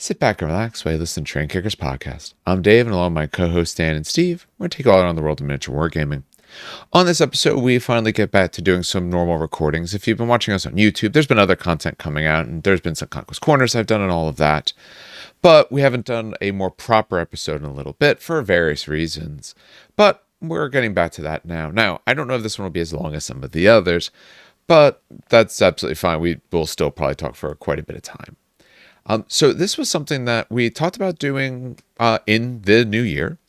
Sit back and relax while you listen to Train Kickers Podcast. I'm Dave, and along with my co-hosts Dan and Steve, we're going to take you all around the world of miniature wargaming. On this episode, we finally get back to doing some normal recordings. If you've been watching us on YouTube, there's been other content coming out, and there's been some Conquest Corners I've done and all of that. But we haven't done a more proper episode in a little bit for various reasons. But we're getting back to that now. Now, I don't know if this one will be as long as some of the others, but that's absolutely fine. We will still probably talk for quite a bit of time. So this was something that we talked about doing in the new year,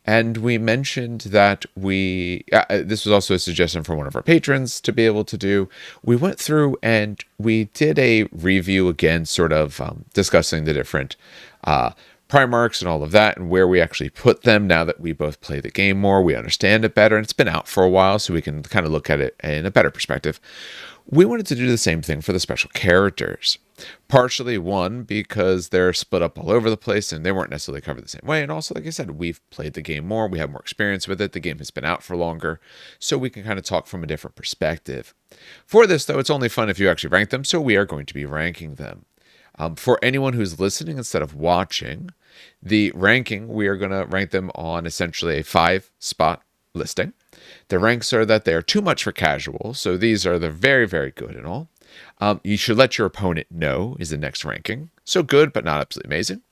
and we mentioned that this was also a suggestion from one of our patrons to be able to do. We went through and we did a review again, sort of discussing the different Primarchs and all of that, and where we actually put them now that we both play the game more, we understand it better, and it's been out for a while, so we can kind of look at it in a better perspective. We wanted to do the same thing for the special characters. Partially, one, because they're split up all over the place and they weren't necessarily covered the same way. And also, like I said, we've played the game more. We have more experience with it. The game has been out for longer. So we can kind of talk from a different perspective. For this, though, it's only fun if you actually rank them. So we are going to be ranking them. For anyone who's listening instead of watching, the ranking, we are going to rank them on essentially a 5-spot listing. The ranks are that they are too much for casual, so these are the very, very good and all. You should let your opponent know is the next ranking. So good, but not absolutely amazing.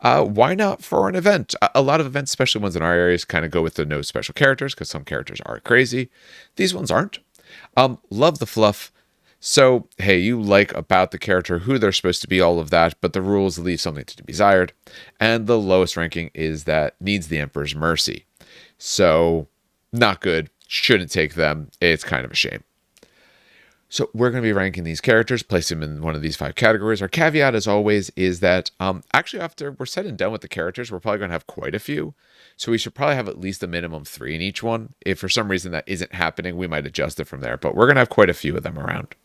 Why not for an event? A lot of events, especially ones in our areas, kind of go with the no special characters because some characters are crazy. These ones aren't. Love the fluff. So, hey, you like about the character, who they're supposed to be, all of that, but the rules leave something to be desired. And the lowest ranking is that needs the Emperor's Mercy. So, not good. Shouldn't take them. It's kind of a shame. So we're going to be ranking these characters, place them in one of these 5 categories. Our caveat, as always, is that actually after we're said and done with the characters, we're probably going to have quite a few. So we should probably have at least a minimum 3 in each one. If for some reason that isn't happening, we might adjust it from there. But we're going to have quite a few of them around.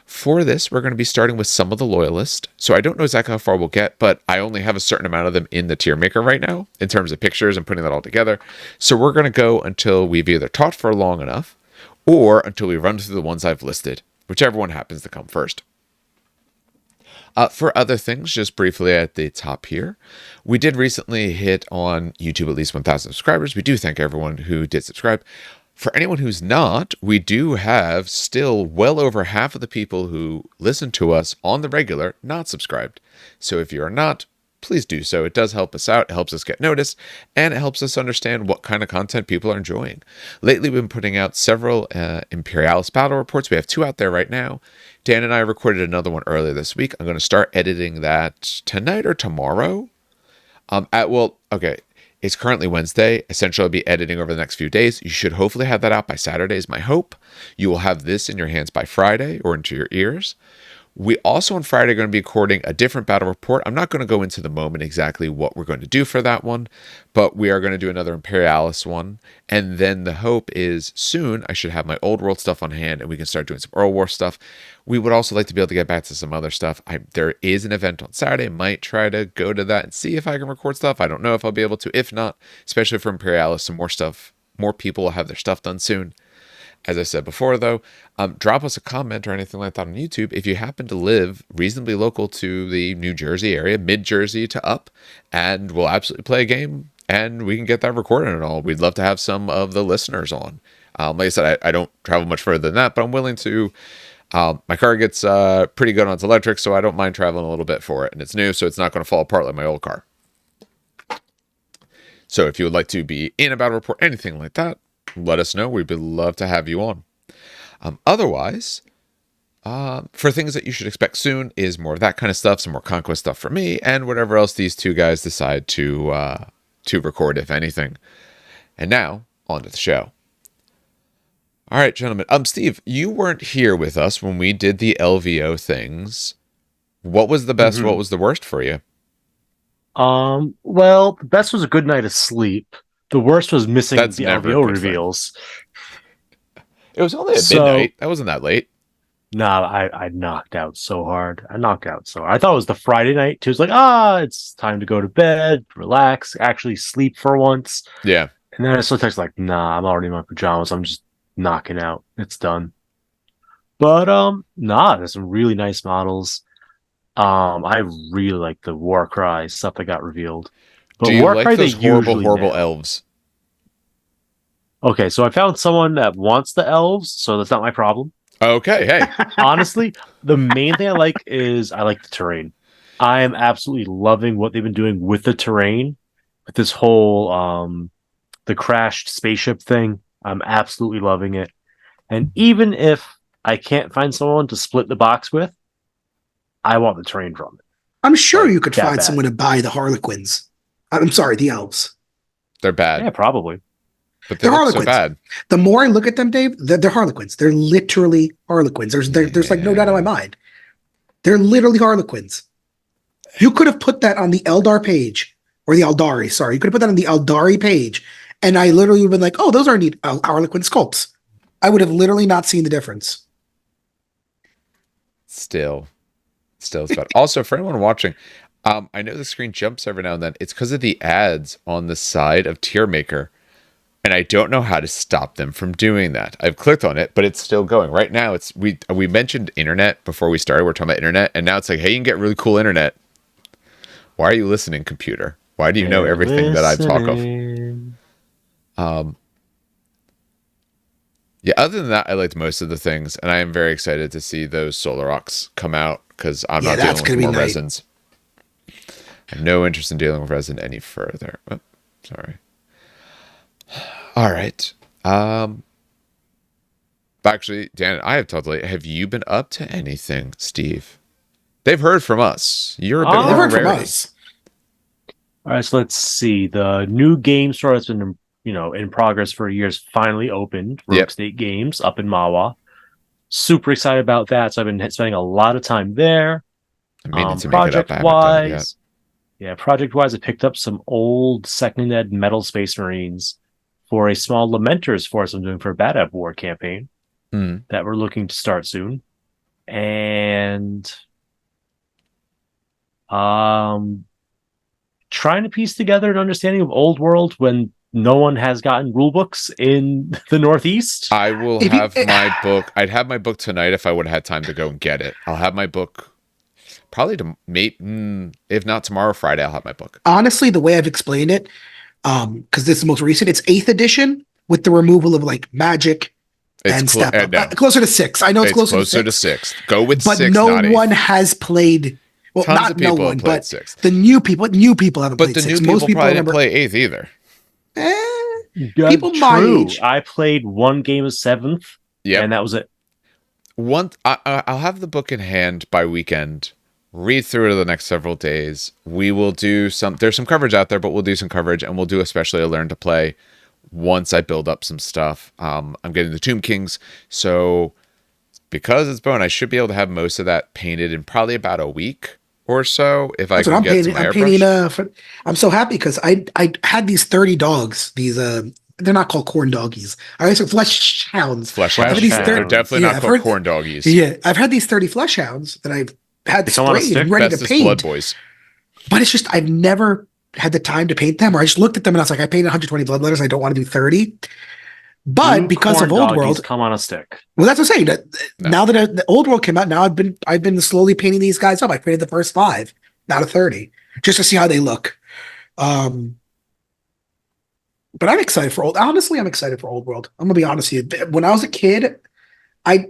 For this, we're going to be starting with some of the Loyalist. So I don't know exactly how far we'll get, but I only have a certain amount of them in the tier maker right now in terms of pictures and putting that all together. So we're going to go until we've either taught for long enough or until we run through the ones I've listed, whichever one happens to come first. For other things, just briefly at the top here, we did recently hit on YouTube at least 1,000 subscribers. We do thank everyone who did subscribe. For anyone who's not, we do have still well over half of the people who listen to us on the regular not subscribed. So if you are not, please do so. It does help us out. It helps us get noticed, and it helps us understand what kind of content people are enjoying. Lately, we've been putting out several Imperialis battle reports. We have 2 out there right now. Dan and I recorded another one earlier this week. I'm going to start editing that tonight or tomorrow. It's currently Wednesday. Essentially, I'll be editing over the next few days. You should hopefully have that out by Saturday is my hope. You will have this in your hands by Friday or into your ears. We also on Friday are going to be recording a different battle report. I'm not going to go into the moment exactly what we're going to do for that one, but we are going to do another Imperialis one. And then the hope is soon I should have my Old World stuff on hand and we can start doing some Earl War stuff. We would also like to be able to get back to some other stuff. There is an event on Saturday. Might try to go to that and see if I can record stuff. I don't know if I'll be able to. If not, especially for Imperialis, some more stuff. More people will have their stuff done soon. As I said before, though, drop us a comment or anything like that on YouTube if you happen to live reasonably local to the New Jersey area, mid-Jersey to up, and we'll absolutely play a game, and we can get that recorded and all. We'd love to have some of the listeners on. Like I said, I don't travel much further than that, but I'm willing to. My car gets pretty good on its electric, so I don't mind traveling a little bit for it, and it's new, so it's not going to fall apart like my old car. So if you would like to be in a battle report, anything like that, let us know. We'd love to have you on. Otherwise, for things that you should expect soon is more of that kind of stuff, some more Conquest stuff for me, and whatever else these 2 guys decide to record, if anything. And now, on to the show. All right, gentlemen. Steve, you weren't here with us when we did the LVO things. What was the best? What was the worst for you? Well, the best was a good night of sleep. The worst was missing That's the never a LVO good thing. reveals. It was only at midnight. That wasn't that late. Nah, I knocked out so hard. I thought it was the Friday night too. It's like, it's time to go to bed, relax, actually sleep for once. Yeah. And then I saw text like, nah, I'm already in my pajamas. I'm just knocking out. It's done. But there's some really nice models. I really like the Warcry stuff that got revealed. Do But you like Warcry they those horrible, usually horrible nail. elves? Okay, so I found someone that wants the elves, so that's not my problem. Okay, hey. Honestly, the main thing I like is I like the terrain. I am absolutely loving what they've been doing with the terrain, with this whole the crashed spaceship thing. I'm absolutely loving it. And even if I can't find someone to split the box with, I want the terrain from it. I'm sure Like you could that find bad. someone to buy the Harlequins. I'm sorry, the elves. They're bad, Yeah, probably. but they They're look so Harlequins. bad. The more I look at them, Dave, they're Harlequins. They're literally Harlequins. There's like no doubt in my mind. They're literally Harlequins. You could have put that on the Eldar page, or the Eldari, sorry. You could have put that on the Eldari page, and I literally would have been like, oh, those are neat Harlequin sculpts. I would have literally not seen the difference. Still it's bad. Also, for anyone watching, I know the screen jumps every now and then. It's because of the ads on the side of Tier Maker, and I don't know how to stop them from doing that. I've clicked on it, but it's still going. Right now, we mentioned internet before we started. We're talking about internet, and now it's like, hey, you can get really cool internet. Why are you listening, computer? Why do you know everything that I talk of? Yeah, other than that, I liked most of the things, and I am very excited to see those Solar Rocks come out because I'm not dealing with more resins. I have no interest in dealing with resin any further. Oh, sorry. All right. Actually, Dan, I have totally. Have you been up to anything, Steve? They've heard from us. You're a bit They've more heard from rarity. us. All right, so let's see. The new game store that's been in progress for years finally opened. Rogue State Games up in Mawa. Super excited about that. So I've been spending a lot of time there. I'm meaning to make it up. I haven't done it yet. Yeah, project-wise, I picked up some old second ed metal Space Marines for a small Lamenters force I'm doing for a Bad App War campaign that we're looking to start soon. And trying to piece together an understanding of Old World when no one has gotten rule books in the Northeast. I will have my book. I'd have my book tonight if I would have had time to go and get it. I'll have my book probably if not tomorrow, Friday, I'll have my book. Honestly, the way I've explained it, because this is the most recent, it's 8th edition with the removal of like magic and step up. No. Closer to 6. I know it's closer to 6. Go with but 6, no one has played. Well, tons not of people no one, have played but 6. the new people haven't but played the 6. New Most people people probably didn't play 8th either. People my age. I played one game of 7th, and that was it. I'll have the book in hand by weekend. Read through it the next several days. We will do there's some coverage out there, but we'll do some coverage, and we'll do especially a learn to play once I build up some stuff. I'm getting the Tomb Kings, so because it's bone, I should be able to have most of that painted in probably about a week or so if I can get some airbrush. I'm so happy because I had these 30 dogs. These they're not called corn doggies. I guess they're flesh hounds. They're definitely not called corn doggies. Yeah, I've had these 30 flesh hounds that I've had sprayed and ready to paint. Blood boys. But it's just I've never had the time to paint them, or I just looked at them and I was like, I painted 120 blood letters. I don't want to do 30. But because of Old World, come on a stick. Well, that's what I'm saying. Now that the Old World came out, now I've been slowly painting these guys up. I painted the first 5, not a 30, just to see how they look. But I'm excited for Honestly, I'm excited for Old World. I'm gonna be honest with you. When I was a kid, I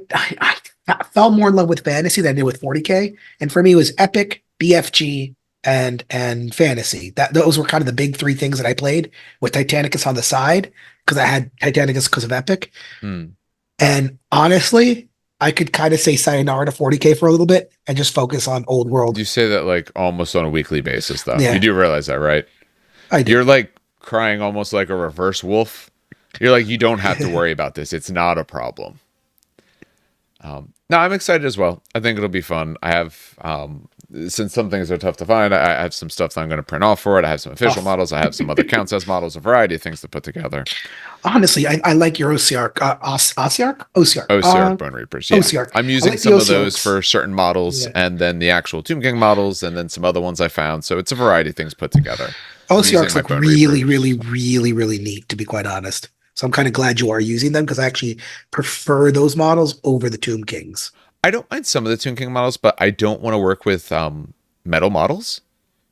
fell more in love with fantasy than I did with 40K, and for me, it was Epic, BFG, and fantasy. Those were kind of the big 3 things that I played with Titanicus on the side because I had Titanicus because of Epic. And honestly, I could kind of say sayonara to 40K for a little bit and just focus on Old World. You say that like almost on a weekly basis, though. Yeah. You do realize that, right? I do. You're like crying almost like a reverse wolf. You're like, you don't have to worry about this. It's not a problem. No, I'm excited as well. I think it'll be fun. I have, since some things are tough to find, I have some stuff that I'm going to print off for it. I have some official models. I have some other count as models, a variety of things to put together. Honestly, I like your Osiark. Osiark Bone Reapers. Yeah. Osiark. I'm using some of those for certain models, and then the actual Tomb King models, and then some other ones I found. So it's a variety of things put together. Osiarks look really, really, really, really neat, to be quite honest. So I'm kind of glad you are using them because I actually prefer those models over the Tomb Kings. I don't mind some of the Toon King models, but I don't want to work with metal models.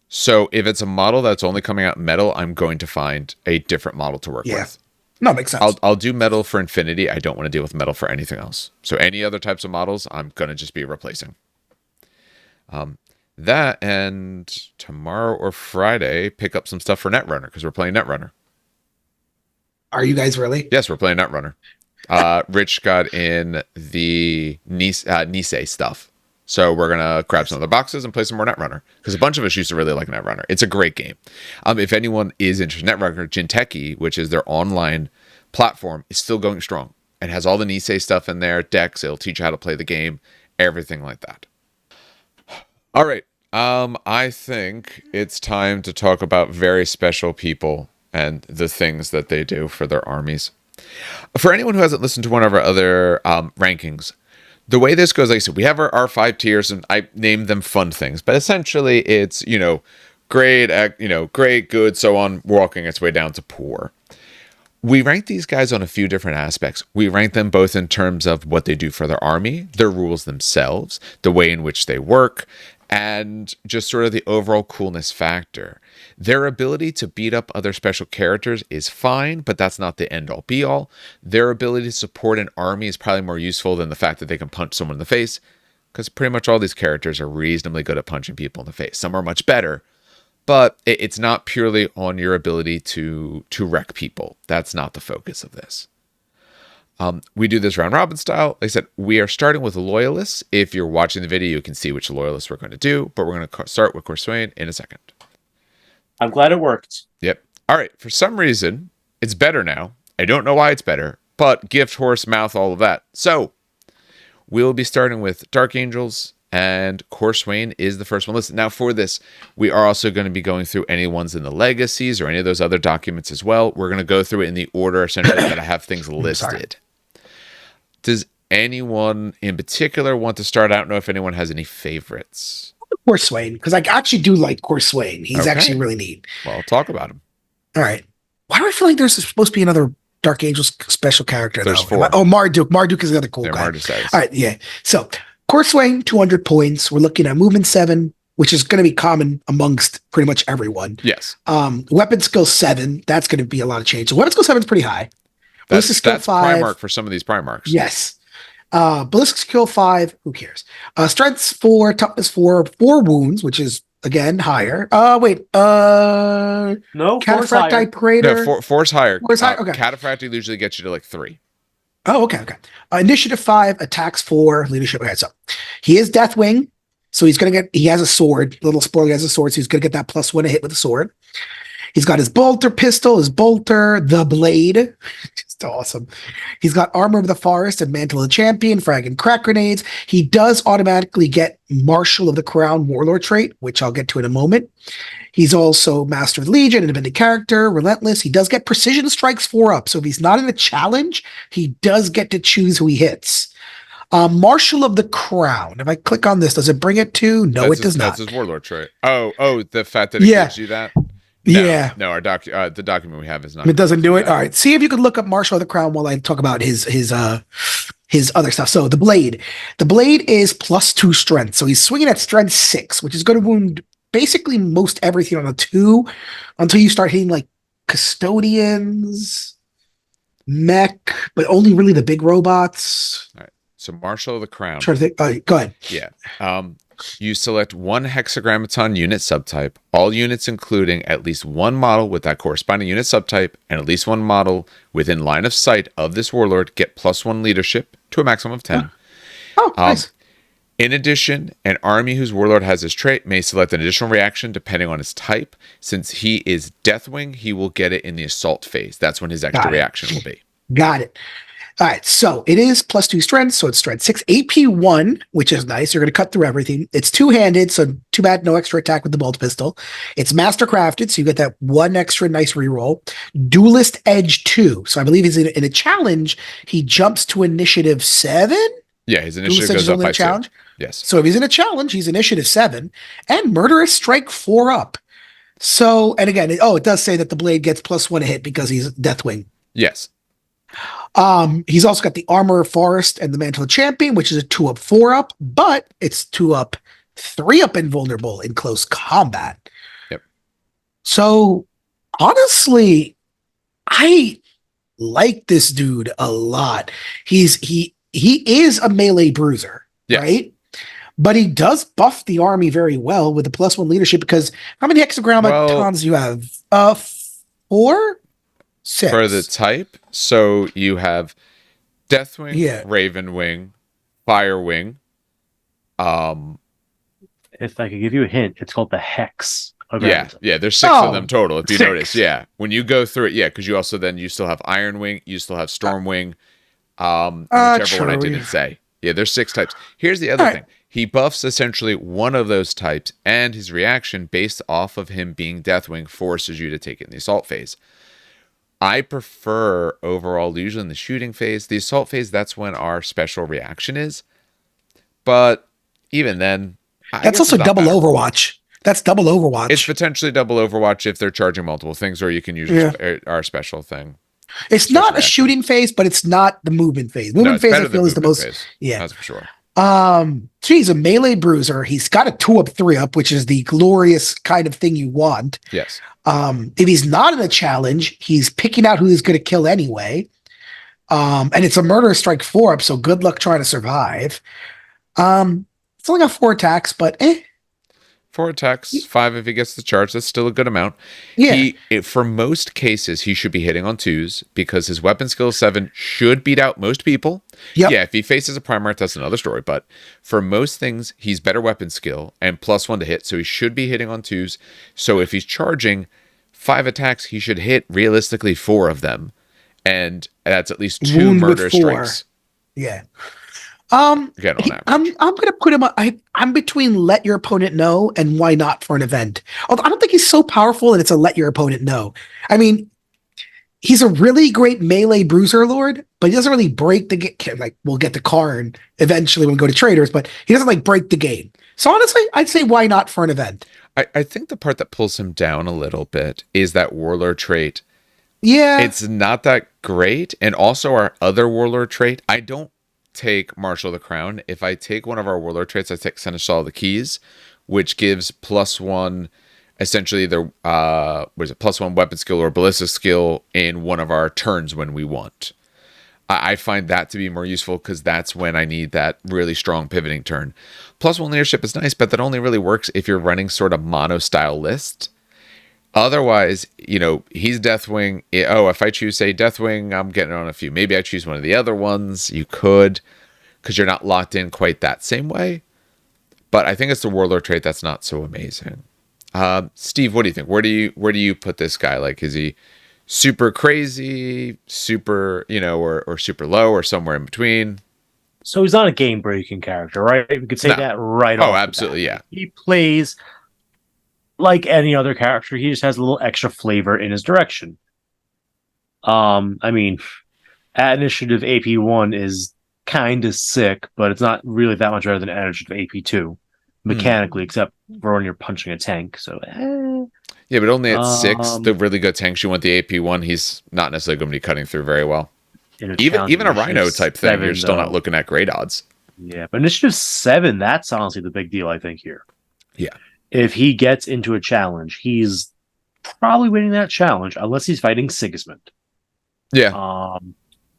So if it's a model that's only coming out metal, I'm going to find a different model to work with. No, makes sense. I'll do metal for Infinity. I don't want to deal with metal for anything else. So any other types of models, I'm going to just be replacing. That, and tomorrow or Friday, pick up some stuff for Netrunner, because we're playing Netrunner. Are you guys really? Yes, we're playing Netrunner. Rich got in the Nisei stuff. So we're going to grab some other boxes and play some more Netrunner. Because a bunch of us used to really like Netrunner. It's a great game. If anyone is interested in Netrunner, Jinteki, which is their online platform, is still going strong. It has all the Nisei stuff in there, decks, it'll teach you how to play the game, everything like that. All right. I think it's time to talk about very special people and the things that they do for their armies. For anyone who hasn't listened to one of our other rankings, the way this goes, like I said, we have our 5 tiers, and I named them fun things, but essentially it's, great, great, good, so on, walking its way down to poor. We rank these guys on a few different aspects. We rank them both in terms of what they do for their army, their rules themselves, the way in which they work, and just sort of the overall coolness factor. Their ability to beat up other special characters is fine, but that's not the end-all be-all. Their ability to support an army is probably more useful than the fact that they can punch someone in the face, because pretty much all these characters are reasonably good at punching people in the face. Some are much better, but it's not purely on your ability to wreck people. That's not the focus of this. We do this round robin style. Like I said, we are starting with loyalists. If you're watching the video, you can see which loyalists we're going to do, but we're going to start with Corswain in a second. I'm glad it worked. Yep. All right. For some reason, it's better now. I don't know why it's better, but gift, horse, mouth, all of that. So we'll be starting with Dark Angels, and Corswain is the first one listed. Now for this, we are also going to be going through any ones in the legacies or any of those other documents as well. We're going to go through it in the order essentially that I have things listed. Does anyone in particular want to start? I don't know if anyone has any favorites. Corswain, because I actually do like Corswain. He's actually really neat. Well, I'll talk about him. All right. Why do I feel like there's supposed to be another Dark Angels special character? There's though? 4. Oh, Marduk. Marduk is another cool guy. Marduk Sedras. All right, yeah. So Corswain, 200 points. We're looking at movement 7, which is going to be common amongst pretty much everyone. Yes. Weapon skill 7. That's going to be a lot of change. So weapon skill 7 is pretty high. That's skill 5. Primarch for some of these Primarchs. Yes. Ballistic skill 5. Who cares? Strength 4, toughness 4, 4 wounds, which is again higher. No, Cataphracti Praetor. No, force higher. Force higher. Okay. Cataphracti usually gets you to like 3. Oh, okay. Initiative 5, attacks 4, leadership. Okay, so he is Deathwing, so he has a sword. Little spoiler, he has a sword, so he's gonna get that +1 to hit with a sword. He's got his bolter pistol, his bolter, the blade. Just awesome. He's got armor of the forest and mantle of the champion, frag and crack grenades. He does automatically get Marshal of the Crown warlord trait, which I'll get to in a moment. He's also Master of the Legion, independent character, relentless. He does get precision strikes 4 up. So if he's not in a challenge, he does get to choose who he hits. Marshal of the Crown. If I click on this, does it bring it to? No, it does not. That's his warlord trait. Oh, the fact that it gives you that? No, yeah. No, the document we have is not. It doesn't do it. All right. See if you could look up Marshal of the Crown while I talk about his other stuff. So the blade is +2 strength. So he's swinging at strength 6, which is going to wound basically most everything on a 2 until you start hitting like custodians, mech, but only really the big robots. All right. So Marshal of the Crown. Try to think. All right, go ahead. Yeah. You select one hexagrammaton unit subtype, all units including at least one model with that corresponding unit subtype, and at least one model within line of sight of this warlord get +1 leadership to a maximum of 10. Oh, nice. In addition, an army whose warlord has this trait may select an additional reaction depending on his type. Since he is Deathwing, he will get it in the assault phase. That's when his extra reaction will be. Got it. All right, so it is +2 strength, so it's strength 6, AP1, which is nice. You're going to cut through everything. It's 2-handed, so too bad no extra attack with the bolt pistol. It's mastercrafted, so you get that 1 extra nice reroll. Duelist Edge 2, so I believe he's in a challenge. He jumps to initiative 7. Yeah, his initiative goes up by 2. Yes. So if he's in a challenge, he's initiative 7, and Murderous Strike 4 up. So, and again, it does say that the blade gets +1 to hit because he's Deathwing. Yes. He's also got the Armor of Forest and the Mantle of Champion, which is a 2-up, 4-up, but it's 2-up, 3-up invulnerable in close combat. Yep. So honestly, I like this dude a lot. He is a melee bruiser, Yes. right? But he does buff the army very well with the +1 leadership, because how many hexagrammatons do you have? 4? 6. For the type, so you have Deathwing, Yeah. Ravenwing, Firewing. If I could give you a hint, it's called the Hex. Of Yeah, everything. yeah. There's 6 of them total. If you 6. notice, yeah. When you go through it, yeah, because you still have Ironwing, you still have Stormwing, and whichever one I true. didn't say. Yeah, there's 6 types. Here's the other All thing. He buffs essentially one of those types, and his reaction based off of him being Deathwing forces you to take it in the assault phase. I prefer overall usually in the shooting phase. The assault phase, that's when our special reaction is. But even then, That's also double Overwatch. That's double Overwatch. It's potentially double Overwatch if they're charging multiple things, or you can use our special thing. It's not a shooting phase, but it's not the movement phase. Movement phase, I feel, is the most. Phase. Yeah, that's for sure. So he's a melee bruiser. He's got a 2-up, 3-up, which is the glorious kind of thing you want. Yes. If he's not in a challenge, he's picking out who he's going to kill anyway. And it's a murder strike 4-up, so good luck trying to survive. It's only got 4 attacks, but 4 attacks, 5 if he gets the charge. That's still a good amount. Yeah. For most cases, he should be hitting on 2s because his weapon skill 7 should beat out most people. Yep. Yeah, if he faces a Primarch, that's another story. But for most things, he's better weapon skill and +1 to hit, so he should be hitting on 2s. So if he's charging 5 attacks, he should hit realistically 4 of them. And that's at least 2 murder strikes. Yeah. Again, on average. I'm gonna put him. I'm between let your opponent know and why not for an event. Although I don't think he's so powerful that it's a let your opponent know. I mean, he's a really great melee bruiser lord, but he doesn't really break the game. Like, we'll get to Karn eventually when we go to traders, but he doesn't like break the game. So honestly, I'd say why not for an event. I think the part that pulls him down a little bit is that warlord trait. Yeah, it's not that great, and also our other warlord trait. I don't take Marshal of the Crown. If I take one of our warlord traits, I take Seneschal of the Keys, which gives +1, essentially either +1 weapon skill or ballistic skill in one of our turns when we want. I find that to be more useful because that's when I need that really strong pivoting turn. +1 leadership is nice, but that only really works if you're running sort of mono style list. Otherwise, he's Deathwing. If I choose, say, Deathwing, I'm getting on a few. Maybe I choose one of the other ones. You could, because you're not locked in quite that same way. But I think it's the warlord trait that's not so amazing. Steve, what do you think? Where do you put this guy? Like, is he super crazy, super, or super low, or somewhere in between? So he's not a game-breaking character, right? We could say that right off. Oh, absolutely, yeah. He plays like any other character. He just has a little extra flavor in his direction. I mean, at initiative AP1 is kind of sick, but it's not really that much better than initiative AP2 mechanically, except for when you're punching a tank. So, yeah, but only at 6, the really good tanks you want the AP1, he's not necessarily going to be cutting through very well. Even a Rhino type thing, you're still not looking at great odds. Yeah, but initiative 7, that's honestly the big deal, I think, here. Yeah. If he gets into a challenge, he's probably winning that challenge, unless he's fighting Sigismund. Yeah.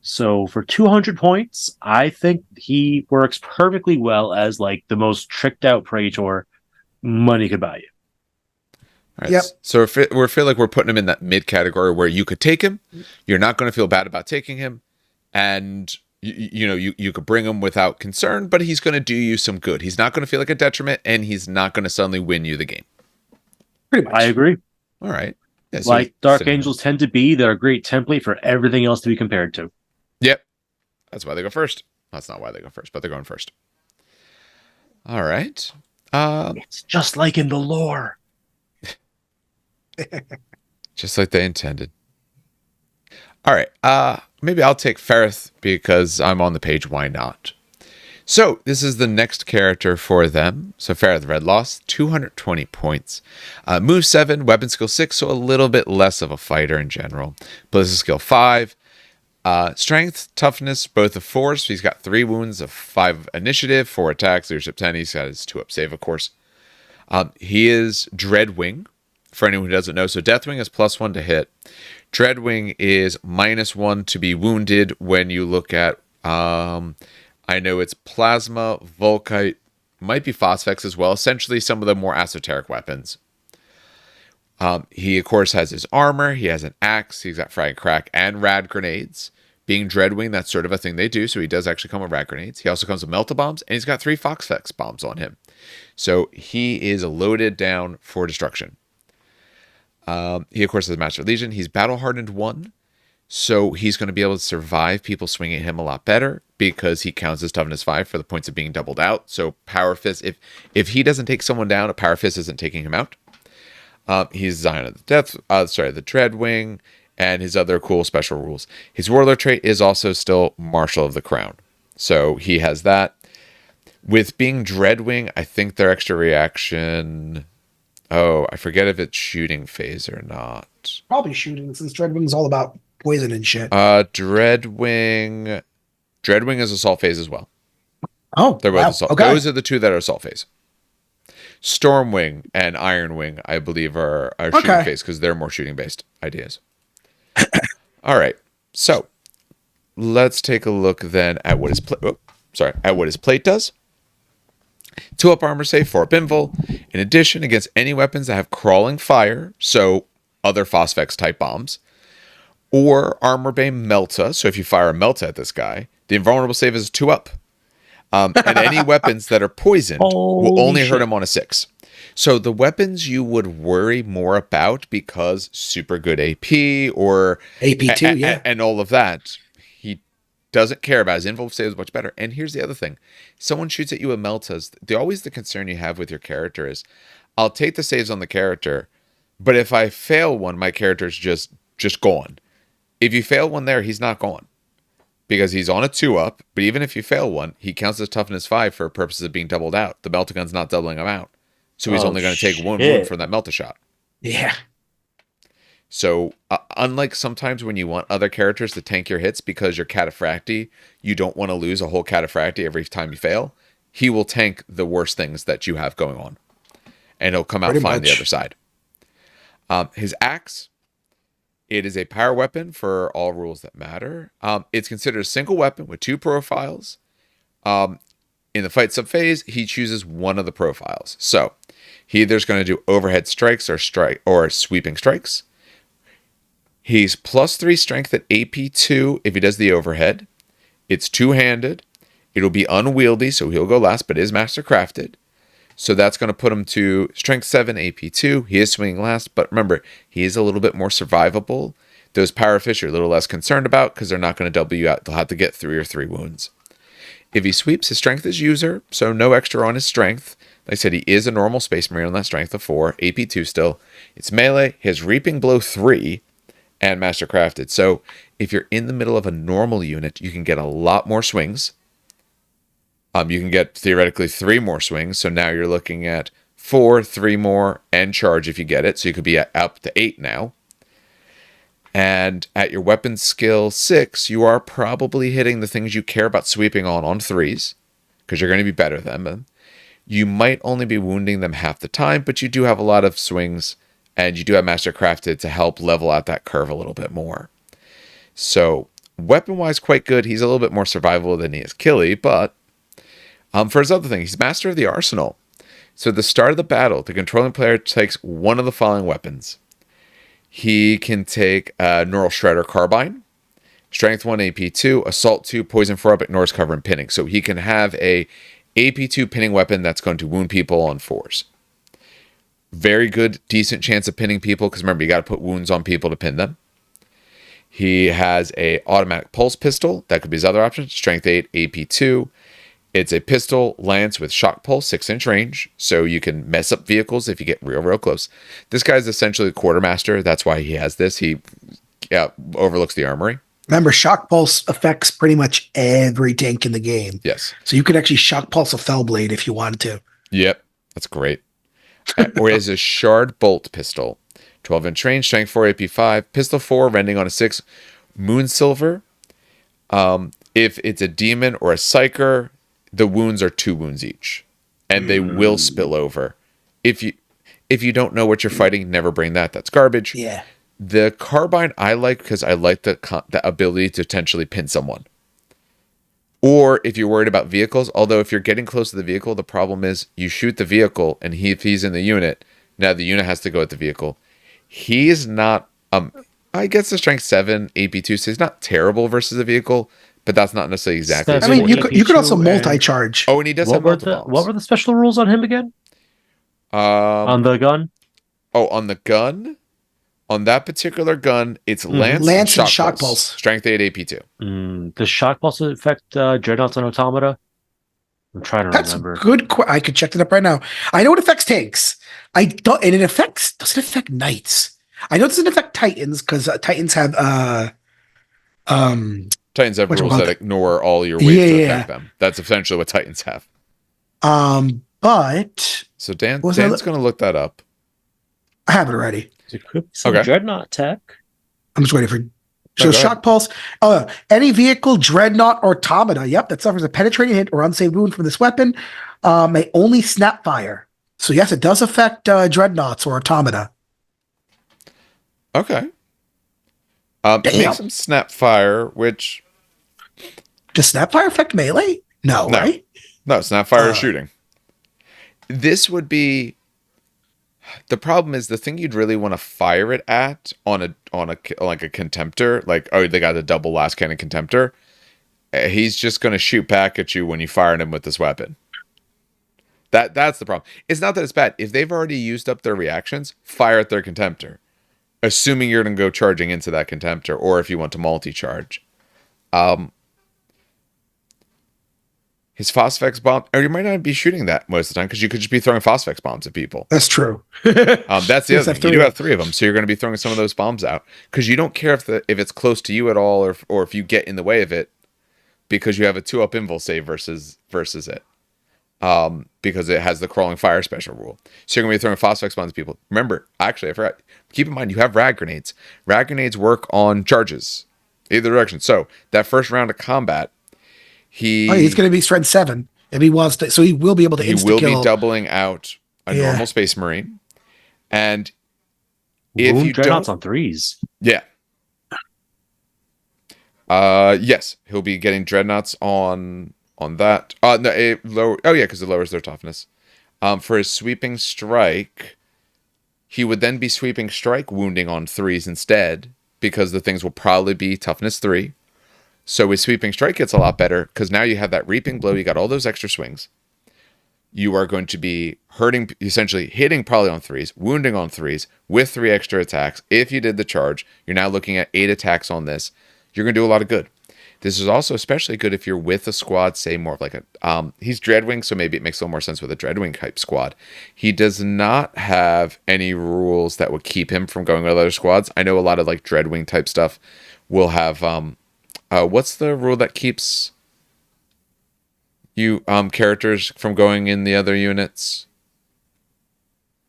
So for 200 points, I think he works perfectly well as like the most tricked out Praetor money could buy you. All right. Yep. So we feel like we're putting him in that mid category where you could take him, you're not going to feel bad about taking him, and you could bring him without concern, but he's going to do you some good. He's not going to feel like a detriment, and he's not going to suddenly win you the game. Pretty much. I agree. All right. Yeah, so like Dark Angels tend to be, they're a great template for everything else to be compared to. Yep. That's why they go first. That's not why they go first, but they're going first. All right. It's just like in the lore. Just like they intended. All right. Maybe I'll take Farith because I'm on the page. Why not? So this is the next character for them. So Farra Redloss, 220 points. Move 7, weapon skill 6, so a little bit less of a fighter in general. Ballistic skill 5. Strength, toughness, both of 4. So he's got 3 wounds of 5 initiative, 4 attacks, leadership 10. He's got his 2 up save, of course. He is Dreadwing, for anyone who doesn't know. So Deathwing is +1 to hit. Dreadwing is -1 to be wounded when you look at, I know it's Plasma, Volkite, might be Phosphex as well. Essentially some of the more esoteric weapons. He, of course, has his armor. He has an axe. He's got Frag Crack and Rad Grenades. Being Dreadwing, that's sort of a thing they do. So he does actually come with Rad Grenades. He also comes with Melta Bombs. And he's got 3 Phosphex Bombs on him. So he is loaded down for destruction. He, of course, has Master Legion. He's Battle Hardened 1. So he's going to be able to survive people swinging at him a lot better because he counts as Toughness 5 for the points of being doubled out. So Power Fist, if he doesn't take someone down, a Power Fist isn't taking him out. He's Zion of the the Dreadwing, and his other cool special rules. His Warlord trait is also still Marshal of the Crown. So he has that. With being Dreadwing, I think their extra reaction... Oh, I forget if it's shooting phase or not. Probably shooting, since Dreadwing's all about poison and shit. Dreadwing is assault phase as well. Oh, they're both wow. assault. Okay. Those are the 2 that are assault phase. Stormwing and Ironwing, I believe, are shooting phase because they're more shooting based ideas. All right, so let's take a look then at what his plate does. 2 up armor save, 4 up invul. In addition, against any weapons that have crawling fire, so other Phosphex type bombs, or Armor Bane Melta. So if you fire a Melta at this guy, the invulnerable save is 2 up. And any weapons that are poisoned will only hurt him on a 6. So the weapons you would worry more about because super good AP or AP2, and all of that, he doesn't care about. His invul save is much better. And here's the other thing. Someone shoots at you with Meltas. The concern you have with your character is, I'll take the saves on the character, but if I fail one, my character's just gone. If you fail one there, he's not gone. Because he's on a 2 up, but even if you fail one, he counts as Toughness 5 for purposes of being doubled out. The Melta Gun's not doubling him out. So he's only going to take 1 wound from that Melta shot. Yeah. So unlike sometimes when you want other characters to tank your hits because you're Cataphracti, you don't want to lose a whole Cataphracti every time you fail, he will tank the worst things that you have going on. And he'll come out fine the other side. His axe... It is a power weapon for all rules that matter. It's considered a single weapon with 2 profiles. In the fight subphase, he chooses one of the profiles. So he either's going to do overhead strikes or sweeping strikes. He's +3 strength at AP2 if he does the overhead. It's 2-handed. It'll be unwieldy, so he'll go last, but is master crafted. So that's going to put him to strength 7, AP2. He is swinging last, but remember, he is a little bit more survivable. Those power fish you're a little less concerned about because they're not going to double you out. They'll have to get 3 or 3 wounds. If he sweeps, his strength is user, so no extra on his strength. Like I said, he is a normal Space Marine on that strength of 4, AP2 still. It's melee, his Reaping Blow 3, and master crafted. So if you're in the middle of a normal unit, you can get a lot more swings. You can get theoretically 3 more swings. So now you're looking at 4, 3 more, and charge if you get it. So you could be up to 8 now. And at your weapon skill 6, you are probably hitting the things you care about sweeping on 3s. Because you're going to be better than them. You might only be wounding them half the time, but you do have a lot of swings. And you do have Master Crafted to help level out that curve a little bit more. So weapon-wise, quite good. He's a little bit more survivable than he is killy, but... for his other thing, he's Master of the Arsenal. So at the start of the battle, the controlling player takes one of the following weapons. He can take Neural Shredder Carbine, Strength 1, AP2, Assault 2, Poison 4 up, ignores cover and pinning. So he can have a AP2 pinning weapon that's going to wound people on 4s. Very good, decent chance of pinning people, because remember, you got to put wounds on people to pin them. He has a automatic pulse pistol. That could be his other option. Strength 8, AP2. It's a pistol lance with shock pulse, 6-inch range, so you can mess up vehicles if you get real close. This guy's essentially a quartermaster. That's why he has this. He overlooks the armory. Remember, shock pulse affects pretty much every tank in the game. Yes. So you could actually shock pulse a Fellblade if you wanted to. Yep, that's great. Or is a shard bolt pistol, 12-inch range, strength 4, AP5, pistol 4, rending on a 6, moon silver. If it's a demon or a psyker, the wounds are 2 wounds each, and they will spill over. If you don't know what you're fighting, never bring that. That's garbage. Yeah. The carbine I like because I like the ability to potentially pin someone. Or if you're worried about vehicles, although if you're getting close to the vehicle, the problem is you shoot the vehicle, and if he's in the unit, now the unit has to go at the vehicle. He's not, I guess the strength 7, AP2, so he's not terrible versus a vehicle, but that's not necessarily exactly. Seven, I mean, you could also AP2 multi-charge. Oh, and he does have multiple. What were the special rules on him again? On the gun? Oh, on the gun? On that particular gun, it's Lance and Shock Pulse. Strength 8, AP2. Does Shock Pulse affect Dreadnoughts and Automata? I'm trying to remember. Good. I could check it up right now. I know it affects tanks. I don't, and does it affect knights? I know it doesn't affect Titans because Titans have Titans have rules that ignore all your waves to affect them. That's essentially what Titans have. But so Dan's going to look that up. I have it already. Some Dreadnought tech. I'm just waiting for. So Shock Pulse. Any vehicle, Dreadnought, or Automata, that suffers a penetrating hit or unsaved wound from this weapon, may only snap fire. So yes, it does affect Dreadnoughts or Automata. Okay. Make some snap fire, which does snap fire affect melee? No, right? No, snap fire is shooting. This would be. The problem is the thing you'd really want to fire it at on a like a contemptor, like they got a double last cannon contemptor. He's just going to shoot back at you when you fire at him with this weapon. That's the problem. It's not that it's bad. If they've already used up their reactions, fire at their contemptor, assuming you're going to go charging into that contemptor, or if you want to multi-charge. His Phosphex bomb, or you might not be shooting that most of the time because you could just be throwing Phosphex bombs at people. That's true. That's the other thing. You do have 3 of them, so you're going to be throwing some of those bombs out because you don't care if it's close to you at all, or if you get in the way of it, because you have a 2-up invul save versus it, because it has the crawling fire special rule. So you're going to be throwing Phosphex bombs at people. Remember, actually, I forgot. Keep in mind you have rad grenades. Rad grenades work on charges, either direction. So that first round of combat. He's going to be strength 7 if he wants to, so he will be able to insta-kill. He will be doubling out a normal Space Marine, and if you Dreadnoughts on 3s, yes, he'll be getting Dreadnoughts on that. Because it lowers their toughness. For his sweeping strike, he would then be sweeping strike wounding on 3s instead, because the things will probably be toughness 3. So with sweeping strike, it's a lot better because now you have that reaping blow. You got all those extra swings. You are going to be essentially hitting probably on 3s, wounding on 3s with 3 extra attacks. If you did the charge, you're now looking at 8 attacks on this. You're going to do a lot of good. This is also especially good if you're with a squad, say more of like he's Dreadwing, so maybe it makes a little more sense with a Dreadwing type squad. He does not have any rules that would keep him from going with other squads. I know a lot of like Dreadwing type stuff will have. What's the rule that keeps you characters from going in the other units?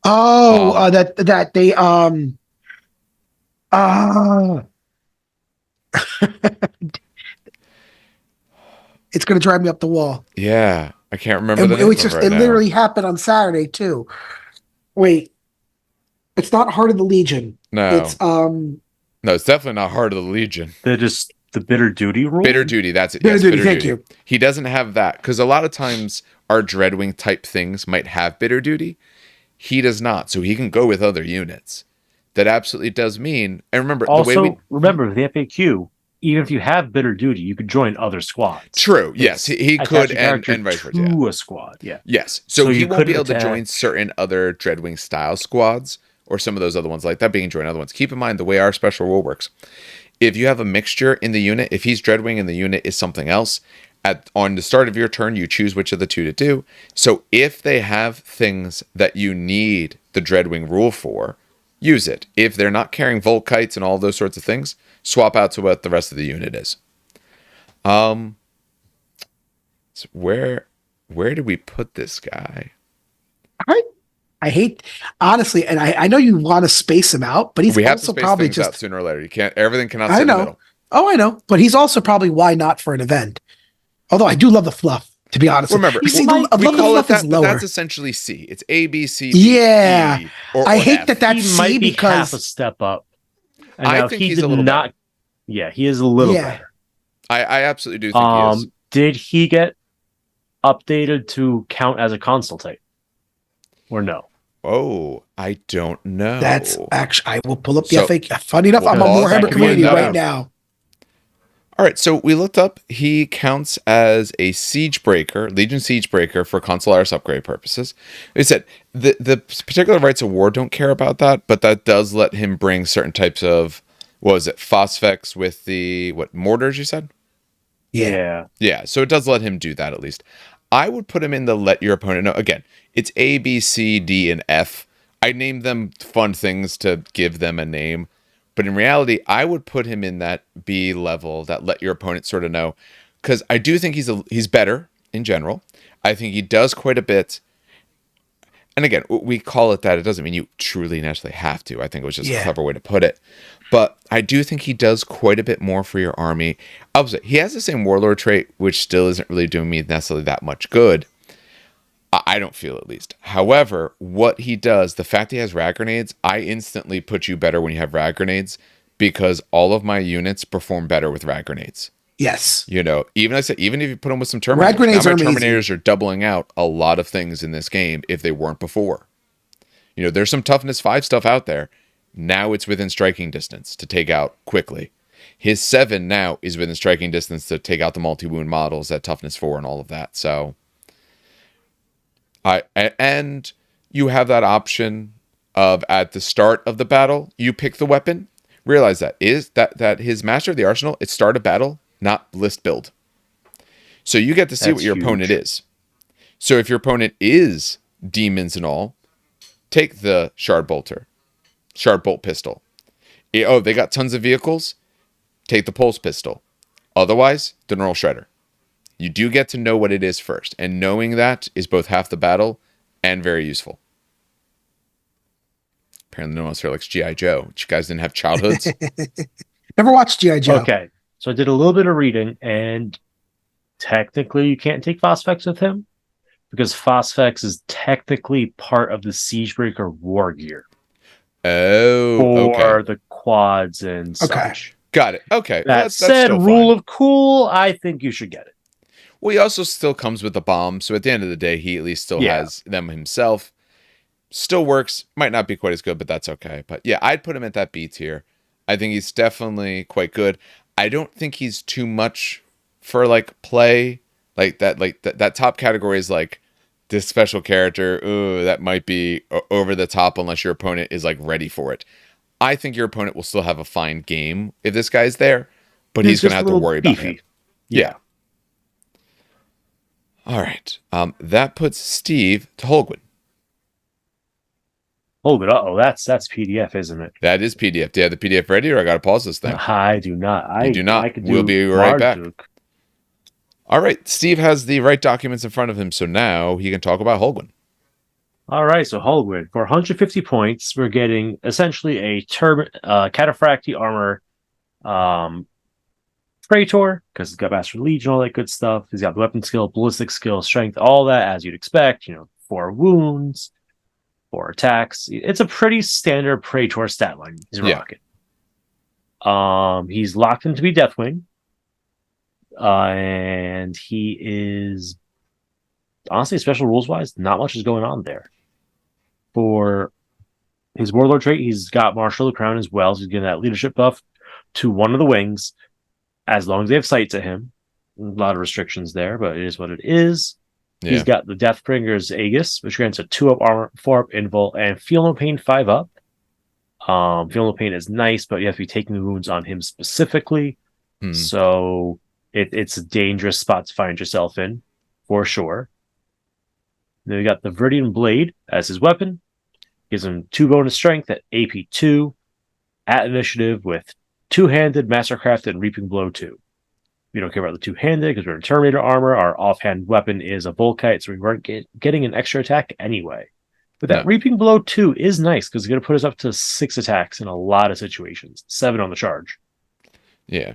That they it's going to drive me up the wall. Yeah, I can't remember the name of it literally happened on Saturday too. Wait, it's not Heart of the Legion. No, it's no, it's definitely not Heart of the Legion. They're just the bitter duty rule. Bitter duty, that's it. Bitter duty. Thank you. He doesn't have that because a lot of times our Dreadwing type things might have bitter duty. He does not, so he can go with other units. That absolutely does mean. And remember, remember the FAQ. Even if you have bitter duty, you could join other squads. True. Yes, he could, and vice versa. To a squad. Yeah. Yes. So he won't be able to join certain other Dreadwing style squads or some of those other ones like that being join other ones. Keep in mind the way our special rule works. If you have a mixture in the unit, if he's Dreadwing and the unit is something else, on the start of your turn, you choose which of the two to do. So if they have things that you need the Dreadwing rule for, use it. If they're not carrying Volkites and all those sorts of things, swap out to what the rest of the unit is. So where do we put this guy? I hate, honestly, and I know you want to space him out, but he's we have also to space probably things just out sooner or later. You can't. Everything cannot sit in the middle. Oh, I know, but he's also probably why not for an event. Although I do love the fluff, to be honest. Remember, See, we I love the call it fluff is that, but lower. that's essentially C. It's A, B, C, D, Yeah. E, or I hate F. that that's He C might be half a because step up. And I now think he he's did a little not. better. Yeah, he is a little Yeah. better. I absolutely do think he is. Did he get updated to count as a console type, or no? Oh, I don't know. that's actually, I will pull up the So, FAQ. Funny enough, we'll I'm on pause Warhammer and community find right out. now. All right, so we looked up. He counts as a siege breaker, Legion siege breaker for Consularis upgrade purposes. We said the particular rights of war don't care about that, but that does let him bring certain types of, what was it, phosphex with the, mortars you said? Yeah. Yeah, so it does let him do that at least. I would put him in the let your opponent know. Again, it's A, B, C, D, and F. I named them fun things to give them a name. But in reality, I would put him in that B level, that let your opponent sort of know. Because I do think he's better in general. I think he does quite a bit. And again, we call it that. It doesn't mean you truly necessarily have to. I think it was just a clever way to put it. But I do think he does quite a bit more for your army. I would say he has the same warlord trait, which still isn't really doing me necessarily that much good. I don't feel, at least. However, what he does, the fact he has rag grenades, I instantly put you better when you have rag grenades because all of my units perform better with rag grenades. Yes. Even if you put them with some Terminators, Rag grenades now are my amazing. Terminators are doubling out a lot of things in this game if they weren't before. There's some toughness 5 stuff out there. Now it's within striking distance to take out quickly. His 7 now is within striking distance to take out the multi-wound models at toughness 4 and all of that. So, and you have that option of at the start of the battle, you pick the weapon. Realize that his Master of the Arsenal, it's start of battle, not list build. So you get to see what your opponent is. So if your opponent is demons and all, take the Shard Bolt pistol. Oh, they got tons of vehicles? Take the Pulse pistol. Otherwise, the Neural Shredder. You do get to know what it is first, and knowing that is both half the battle and very useful. Apparently no one else here likes G.I. Joe. You guys didn't have childhoods? Never watched G.I. Joe. Okay, so I did a little bit of reading, and technically you can't take Phosphex with him because Phosphex is technically part of the Siegebreaker war gear. Oh, for the quads and such. Okay. Got it. Okay. That said, still rule fine. of cool, I think you should get it. Well, he also still comes with the bomb, so at the end of the day, he at least still has them himself. Still works. Might not be quite as good, but that's okay. But yeah, I'd put him at that B tier. I think he's definitely quite good. I don't think he's too much for play. That top category is this special character. Ooh, that might be over the top unless your opponent is ready for it. I think your opponent will still have a fine game if this guy's there, but he's going to have to worry about him. Yeah. All right. That puts Steve to Holguin. Holguin, that's PDF, isn't it? That is PDF. Do you have the PDF ready, or I got to pause this thing? I do not. You do not. We'll be right back. All right. Steve has the right documents in front of him, so now he can talk about Holguin. All right, so Holguin, for 150 points, we're getting essentially a Cataphracti armor Praetor, because he's got Master Legion, all that good stuff. He's got weapon skill, ballistic skill, strength, all that as you'd expect. 4 wounds, 4 attacks. It's a pretty standard Praetor stat line he's rocking. He's locked in to be Deathwing. And he is, honestly, special rules-wise, not much is going on there. For his Warlord trait, he's got Marshal of the Crown as well, so he's getting that leadership buff to one of the wings, as long as they have sight to him. A lot of restrictions there, but it is what it is. Yeah. He's got the Deathbringer's Aegis, which grants a 2-up armor, 4-up invul, and Feel No Pain 5-up. Feel No Pain is nice, but you have to be taking the wounds on him specifically. So it's a dangerous spot to find yourself in, for sure. Then we got the Viridian Blade as his weapon. Gives him 2 bonus strength at AP 2 at initiative with 2-handed, Mastercraft, and Reaping Blow 2. We don't care about the 2-handed because we're in Terminator armor. Our offhand weapon is a Volkite, so we weren't getting an extra attack anyway. But that Reaping Blow 2 is nice because it's going to put us up to 6 attacks in a lot of situations. 7 on the charge. Yeah.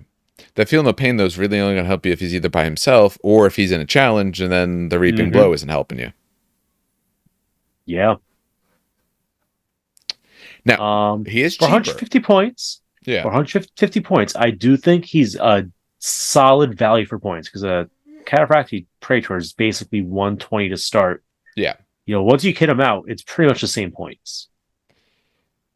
That feel no pain, though, is really only going to help you if he's either by himself or if he's in a challenge, and then the reaping blow isn't helping you. Yeah. Now, he is for cheaper. 150 points. Yeah. For 150 points, I do think he's a solid value for points because a Cataphractii Praetor is basically 120 to start. Yeah. Once you kit him out, it's pretty much the same points.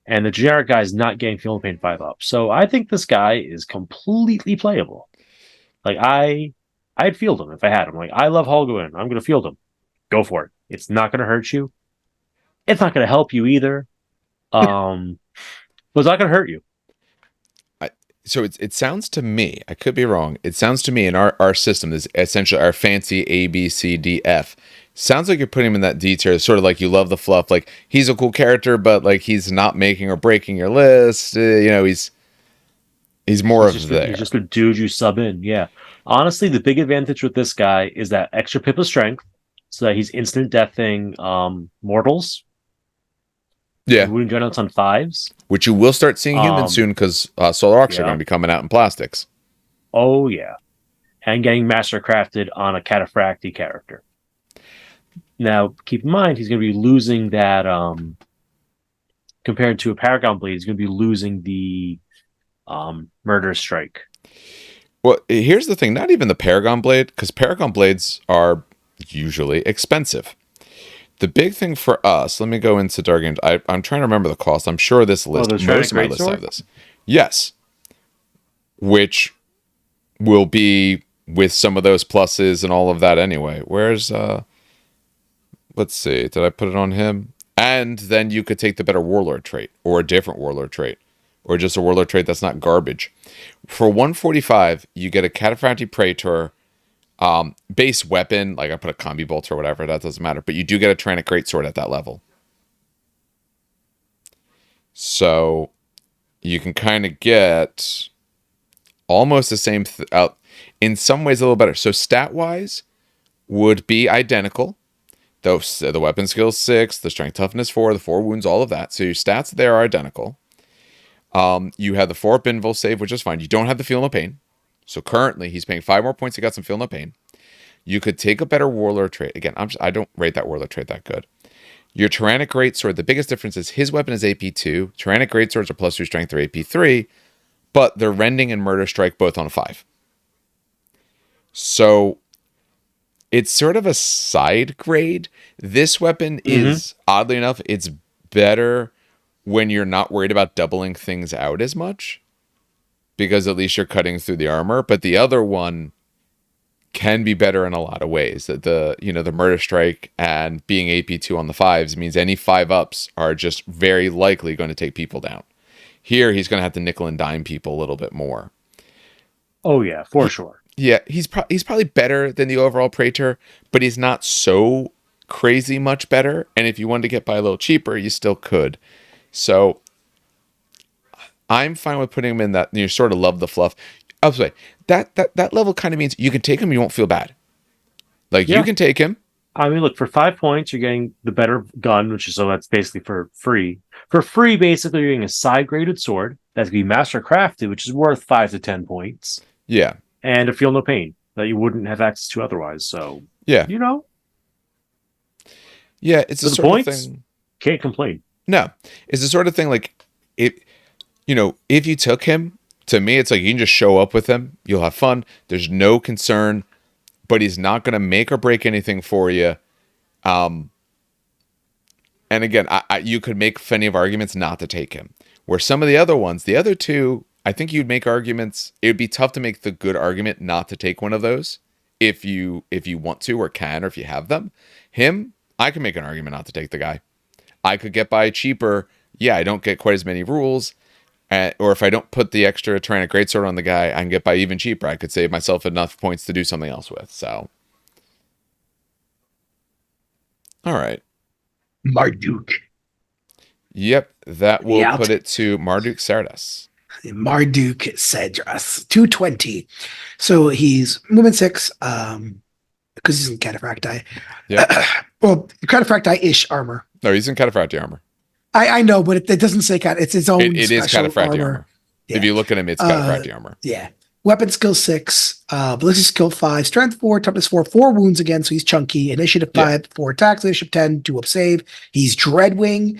And the generic guy is not getting Feel No Pain 5-up. So I think this guy is completely playable. Like, I'd field him if I had him. Like, I love Holguin. I'm going to field him. Go for it. It's not going to hurt you. It's not going to help you either. But it's not going to hurt you. So it sounds to me, I could be wrong, it sounds to me in our system, is essentially our fancy A, B, C, D, F. Sounds like you're putting him in that D tier, sort of like you love the fluff, like he's a cool character, but like he's not making or breaking your list. He's more of there. He's just a dude you sub in, yeah. Honestly, the big advantage with this guy is that extra pip of strength, so that he's instant deathing mortals. Yeah. Wounding dreadnoughts on 5s. Which you will start seeing humans soon because Solar Arcs are going to be coming out in plastics. Oh, yeah. And getting master crafted on a Cataphractii character. Now, keep in mind, he's going to be losing that, compared to a Paragon Blade, he's going to be losing the Murder Strike. Well, here's the thing. Not even the Paragon Blade, because Paragon Blades are usually expensive. The big thing for us, let me go into Dark Games. I'm trying to remember the cost. I'm sure this list, most of my lists have this. Yes. Which will be with some of those pluses and all of that anyway. Where's, let's see, did I put it on him? And then you could take the better Warlord trait, or a different Warlord trait, or just a Warlord trait that's not garbage. For 145, you get a Cataphractii Praetor, base weapon, like I put a combi bolt or whatever, that doesn't matter, but you do get a Tyrannic Greatsword at that level. So you can kind of get almost the same out in some ways a little better. So stat wise would be identical, though the weapon skill 6, the strength toughness 4, the 4 wounds, all of that. So your stats there are identical. You have the 4 Invul save, which is fine. You don't have the Feel No Pain. So currently, he's paying 5 more points. He got some Feel No Pain. You could take a better Warlord trait. Again, I don't rate that Warlord trait that good. Your Tyrannic Greatsword, the biggest difference is his weapon is AP2. Tyrannic Greatswords are +2 strength or AP3, but they're Rending and Murder Strike both on a 5. So it's sort of a side grade. This weapon is, oddly enough, it's better when you're not worried about doubling things out as much, because at least you're cutting through the armor. But the other one can be better in a lot of ways. That the Murder Strike and being AP2 on the 5s means any 5-ups are just very likely going to take people down. Here, he's going to have to nickel and dime people a little bit more. Oh yeah, for sure. Yeah, he's probably better than the overall Praetor, but he's not so crazy much better. And if you wanted to get by a little cheaper, you still could. So I'm fine with putting him in that. You sort of love the fluff. I'll say that level kind of means you can take him, you won't feel bad. Like you can take him. I mean, look, for 5 points, you're getting the better gun, so that's basically for free. For free, basically, you're getting a side graded sword that's going to be master crafted, which is worth 5 to 10 points. Yeah, and a Feel No Pain that you wouldn't have access to otherwise. So yeah, yeah, it's the sort of thing. Can't complain. No, it's the sort of thing like it. If you took him, to me, it's like you can just show up with him. You'll have fun. There's no concern, but he's not going to make or break anything for you. And again, you could make plenty of arguments not to take him. Where some of the other ones, the other two, I think you'd make arguments. It would be tough to make the good argument not to take one of those if you want to or can, or if you have them. Him, I can make an argument not to take the guy. I could get by cheaper. Yeah, I don't get quite as many rules. Or if I don't put the extra Tyrannic Greatsword on the guy, I can get by even cheaper. I could save myself enough points to do something else with. So, all right. Marduk. Yep, that will put it to Marduk Sedras. Marduk Sedras, 220. So he's movement 6, because he's in Cataphractii. Yeah. Well, Cataphractii-ish armor. No, he's in Cataphractii armor. I know, but it doesn't say it's its own. It is Cataphractii armor. Yeah. If you look at him, it's Cataphractii armor. Yeah. Weapon skill 6, ballistic skill 5, strength 4, toughness 4, 4 wounds again, so he's chunky. Initiative 5, 4 attacks, leadership 10, 2 up save. He's Dreadwing.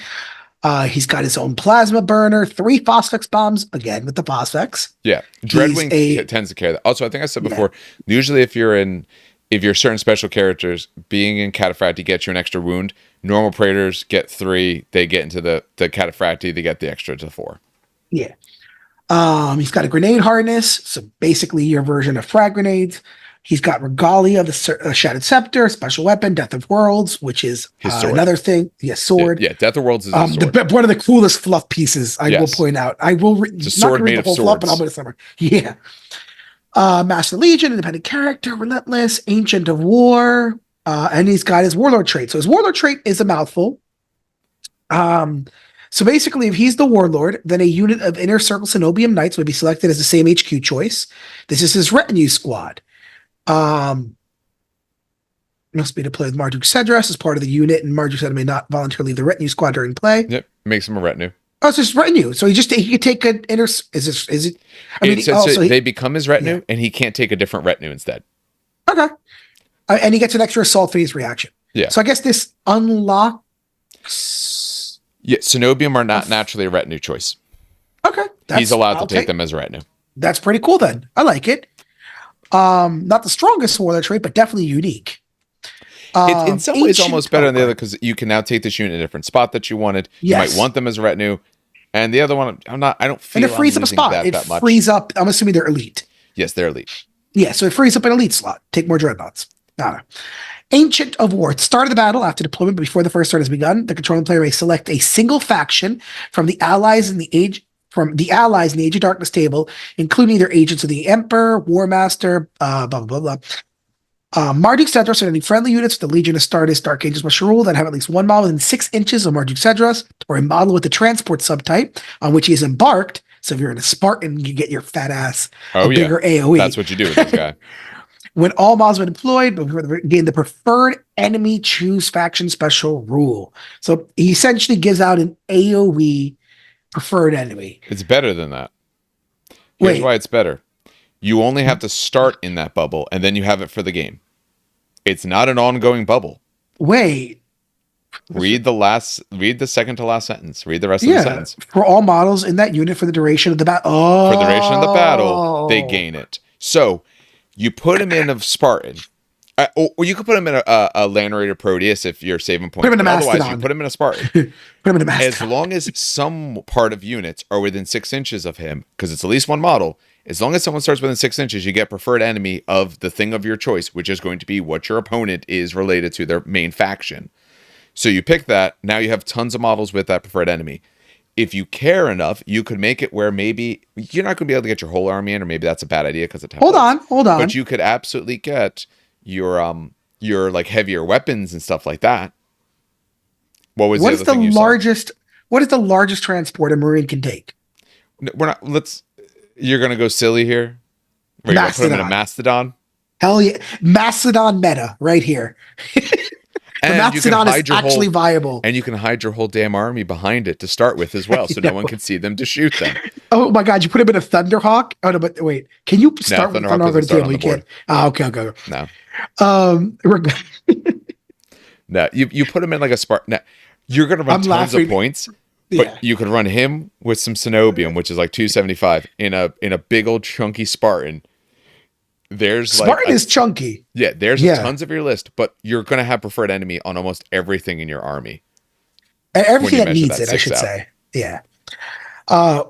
He's got his own plasma burner, 3 Phosphex bombs, again with the Phosphex. Yeah. Dreadwing tends to carry that. Also, I think I said before, usually if you're certain special characters, being in Cataphractii gets you an extra wound. Normal Praetors get 3. They get into the Cataphractii, they get the extra to 4. Yeah. He's got a grenade harness, so basically your version of frag grenades. He's got Regalia, the Shattered Scepter, special weapon, Death of Worlds, which is another thing. Yes, sword. Yeah, Death of Worlds is a sword. One of the coolest fluff pieces, I will point out. I will not read the whole fluff, but I'll put it somewhere. Yeah. Master Legion, independent character, relentless, Ancient of War, and he's got his Warlord trait. So his Warlord trait is a mouthful. So basically, if he's the Warlord, then a unit of Inner Circle Cenobium Knights would be selected as the same HQ choice. This is his retinue squad. Must be deployed with Marduk Sedras as part of the unit, and Marduk Sedras may not voluntarily leave the retinue squad during play. Yep, makes him a retinue. Oh, it's just retinue. So he could take an inner. Is it? I mean, they become his retinue, and he can't take a different retinue instead. Okay, and he gets an extra assault phase reaction. Yeah. So I guess this unlocks. Yeah, Cenobium are not naturally a retinue choice. Okay, he's allowed to take them as a retinue. That's pretty cool. Then I like it. Not the strongest Warlord trait, but definitely unique. It's in some ways almost better than the other because you can now take this unit in a different spot that you wanted. You might want them as a retinue, and the other one, I don't feel. And it frees up a spot. It frees up. I'm assuming they're elite. Yes, they're elite. Yeah, so it frees up an elite slot. Take more dreadnoughts. Ancient of War. At the start of the battle, after deployment, but before the first turn has begun, the controlling player may select a single faction from the allies in the Age of Darkness table, including either agents of the Emperor, War Master, blah blah blah blah. Marduk Sedras are any friendly units with the Legion of Stardust Dark Angels special rule that have at least one model within 6 inches of Marduk Sedras, or a model with the transport subtype on which he is embarked. So if you're in a Spartan, you get your fat ass bigger AoE. That's what you do with this guy. When all models are deployed, gain the preferred enemy choose faction special rule. So he essentially gives out an AoE preferred enemy. It's better than that. Here's why it's better. You only have to start in that bubble, and then you have it for the game. It's not an ongoing bubble. Wait. Read the second to last sentence. Read the rest of the sentence. For all models in that unit for the duration of the battle. For the duration of the battle, they gain it. So you put him in a Spartan, or you could put him in a Land Raider Proteus if you're saving points. Put him in a Mastodon. Otherwise, you put him in a Spartan. Put him in a Mastodon. As long as some part of units are within 6 inches of him, because it's at least one model. As long as someone starts within 6 inches, you get preferred enemy of the thing of your choice, which is going to be what your opponent is related to their main faction. So you pick that. Now you have tons of models with that preferred enemy. If you care enough, you could make it where maybe you're not going to be able to get your whole army in, or maybe that's a bad idea because of templates. Hold on. But you could absolutely get your like heavier weapons and stuff like that. What is the largest transport a Marine can take? You're going to go silly here? We're going to put him in a Mastodon? Hell yeah. Mastodon meta right here. The Mastodon is actually viable. And you can hide your whole damn army behind it to start with as well, so no one can see them to shoot them. Oh my God, you put him in a Thunderhawk? Oh no, but wait. Can you start with Thunderhawk on the table? You can't. Okay. No. We're good. No, you put him in like a Spartan. No, you're going to run tons of points. But you could run him with some Cenobium, which is like 275 in a big old chunky Spartan. Spartan is chunky. Yeah, there's tons of your list, but you're going to have preferred enemy on almost everything in your army. And everything that needs it, I should say. Yeah.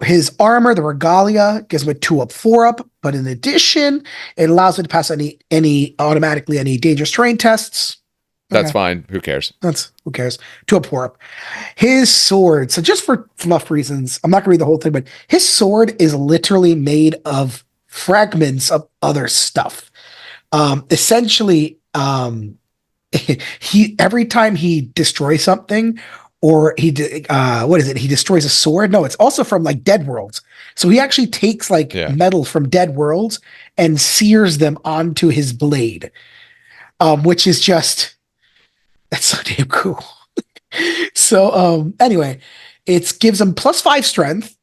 His armor, the Regalia, gives him a 2-up, 4-up, but in addition, it allows him to pass automatically any dangerous terrain tests. That's fine. Who cares? Who cares? 2-up, 4-up. His sword. So just for fluff reasons, I'm not gonna read the whole thing, but his sword is literally made of fragments of other stuff. Essentially, every time he destroys something, or he destroys a sword. No, it's also from like Dead Worlds. So he actually takes metal from Dead Worlds and sears them onto his blade, which is just. That's so damn cool. So anyway, it gives him +5 strength.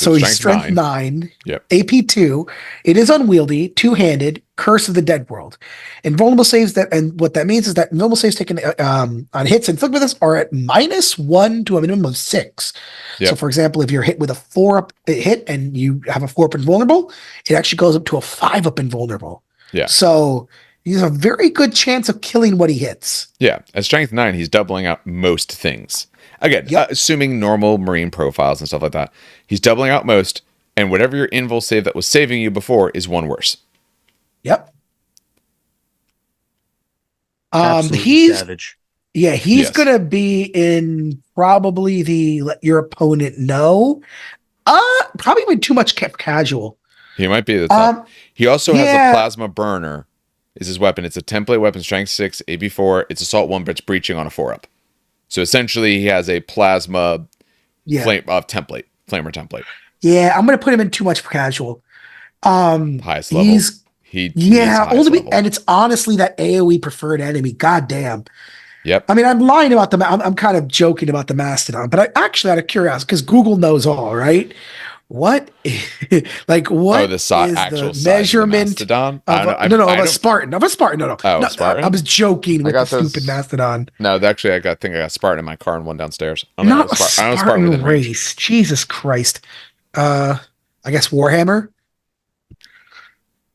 So he's strength 9, Yep. AP 2. It is unwieldy, two-handed, Curse of the Dead World. Invulnerable saves and what that means is that invulnerable saves taken on hits inflicted with this are at -1 to a minimum of 6. Yep. So, for example, if you're hit with a 4-up hit and you have a 4-up invulnerable, it actually goes up to a 5-up invulnerable. Yeah. So he's a very good chance of killing what he hits. Yeah. At strength 9, he's doubling out most things. Again, Yep. Assuming normal Marine profiles and stuff like that, he's doubling out most, and whatever your invul save that was saving you before is one worse. Yep. Absolutely savage. He's Yes. gonna be in probably the let your opponent know. Probably been too much casual. He might be the top. He also has yeah. a plasma burner is his weapon. It's a template weapon, strength 6, AB4. It's assault 1, but it's breaching on a 4-up. So essentially, he has a plasma flame template, flamer template. Yeah, I'm gonna put him in too much casual. Highest level. And it's honestly that AoE preferred enemy. God damn. Yep. I mean, I'm lying about I'm kind of joking about the Mastodon, but I actually, out of curiosity, because Google knows all, right? What like what the is actual the size measurement of the Mastodon? of a Spartan. Of a Spartan. No. Oh, Spartan? I was joking with the those, stupid Mastodon. No, actually, I think I got Spartan in my car and one downstairs. Not a Spartan race. Jesus Christ. I guess Warhammer.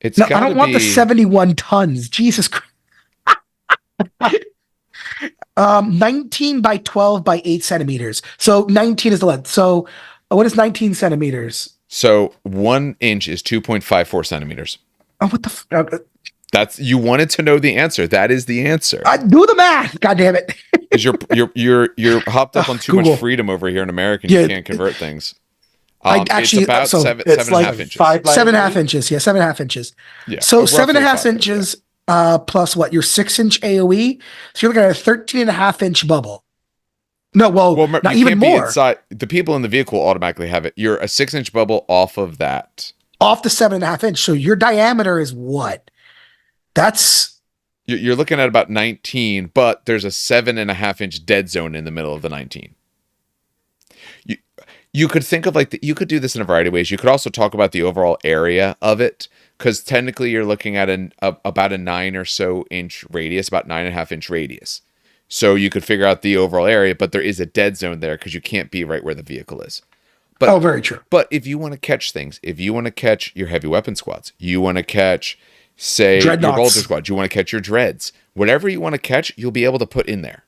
I don't want the 71 tons. Jesus Christ. 19 by 12 by 8 centimeters. So 19 is the length. So what is 19 centimeters? So 1 inch is 2.54 centimeters. Oh, what the That's you wanted to know the answer. That is the answer. I do the math. God damn it. Because you're hopped up on too Google. much freedom over here in America. And you can't convert things. It's about seven and a half inches. 7.5 inches. Yeah, 7.5 inches. Yeah. So 7.5 inches plus what? Your 6-inch AoE. So you're looking at a 13.5 inch bubble. No, not even more. Inside, the people in the vehicle automatically have it. You're a 6-inch bubble off of that. Off the 7.5 inch. So your diameter is what? That's. You're looking at about 19, but there's a 7.5 inch dead zone in the middle of the 19. You could think of you could do this in a variety of ways. You could also talk about the overall area of it, because technically you're looking at about a 9 or so inch radius, about 9.5 inch radius. So you could figure out the overall area, but there is a dead zone there because you can't be right where the vehicle is. But, very true. But if you want to catch things, if you want to catch your heavy weapon squads, you want to catch, say, your bolter squad, you want to catch your dreads, whatever you want to catch, you'll be able to put in there.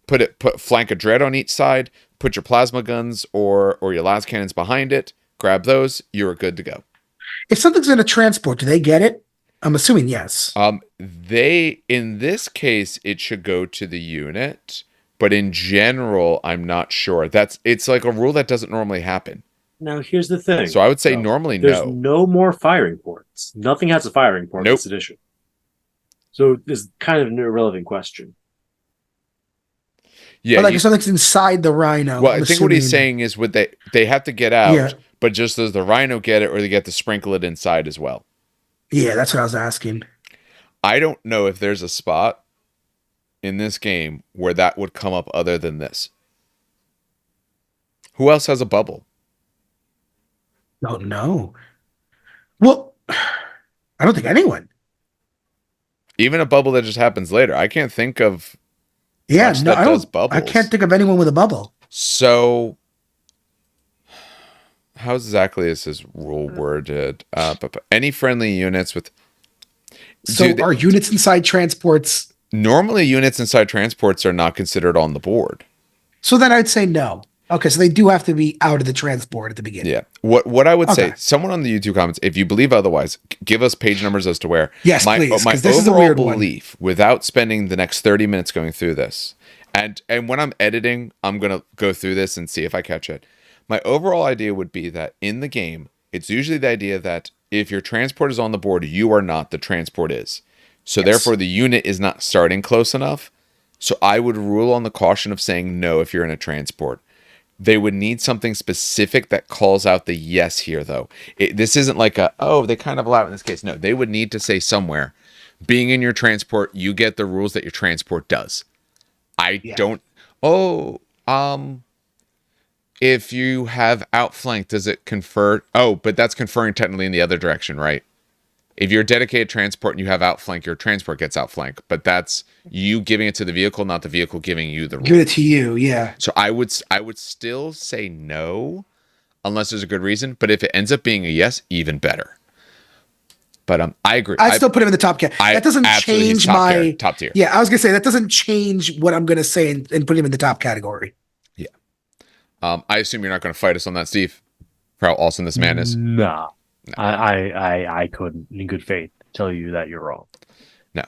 Put flank a dread on each side, put your plasma guns or your las cannons behind it, grab those, you're good to go. If something's in a transport, do they get it? I'm assuming yes. In this case, it should go to the unit, but in general, I'm not sure. It's like a rule that doesn't normally happen. Now, here's the thing. So I would say normally there's no more firing ports. Nothing has a firing port in this edition. So it's kind of an irrelevant question. Yeah, if something's inside the Rhino. Well, I think what he's saying is they have to get out, but just does the Rhino get it, or they get to sprinkle it inside as well? Yeah, that's what I was asking. I don't know if there's a spot in this game where that would come up other than this. Who else has a bubble? Don't know. Well, I don't think anyone. Even a bubble that just happens later. I can't think of. Yeah, no, I can't think of anyone with a bubble. So, how exactly is this rule worded? Any friendly units with. So, are units inside transports? Normally, units inside transports are not considered on the board. So then I'd say no. Okay, so they do have to be out of the transport at the beginning. Yeah. What I would say, someone on the YouTube comments, if you believe otherwise, give us page numbers as to where. Yes, please. My this is a weird belief, without spending the next 30 minutes going through this, and when I'm editing, I'm going to go through this and see if I catch it. My overall idea would be that in the game, it's usually the idea that if your transport is on the board, you are not, the transport is. So therefore, the unit is not starting close enough. So I would rule on the caution of saying no if you're in a transport. They would need something specific that calls out the yes here, though. This isn't like they kind of allow it in this case. No, they would need to say somewhere, being in your transport, you get the rules that your transport does. if you have outflank, does it confer? Oh, but that's conferring technically in the other direction, right? If you're dedicated transport and you have outflank, your transport gets outflank. But that's you giving it to the vehicle, not the vehicle giving you the rule. Give it to you, yeah. So I would still say no, unless there's a good reason. But if it ends up being a yes, even better. But I agree. I'd still put him in the top tier. That doesn't change my top tier. Yeah, I was gonna say that doesn't change what I'm gonna say and put him in the top category. Yeah. I assume you're not going to fight us on that, Steve, for how awesome this man is. Nah. No. I couldn't, in good faith, tell you that you're wrong. No.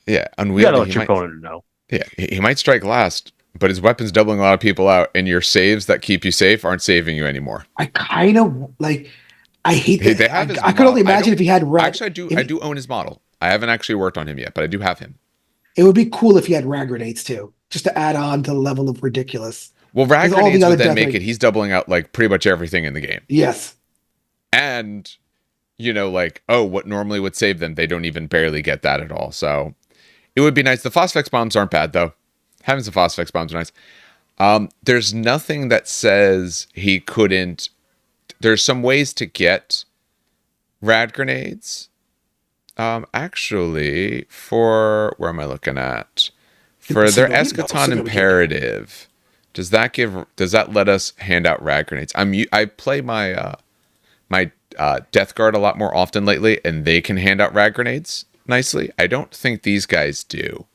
Yeah, unwieldy. You gotta let your opponent know. Yeah, he might strike last, but his weapon's doubling a lot of people out, and your saves that keep you safe aren't saving you anymore. I kind of like. I hate that. I could only imagine if he had Actually, I do own his model. I haven't actually worked on him yet, but I do have him. It would be cool if he had rag grenades too, just to add on to the level of ridiculous. Well, rag grenades would then make it. He's doubling out like pretty much everything in the game. Yes. And, like, what normally would save them, they don't even barely get that at all. So it would be nice. The Phosphex bombs aren't bad, though. Having some Phosphex bombs are nice. There's nothing that says he couldn't. There's some ways to get rad grenades. Actually, for where am I looking at? For their Eschaton Imperative, does that let us hand out rad grenades? I play my my Death Guard a lot more often lately, and they can hand out rad grenades nicely. I don't think these guys do.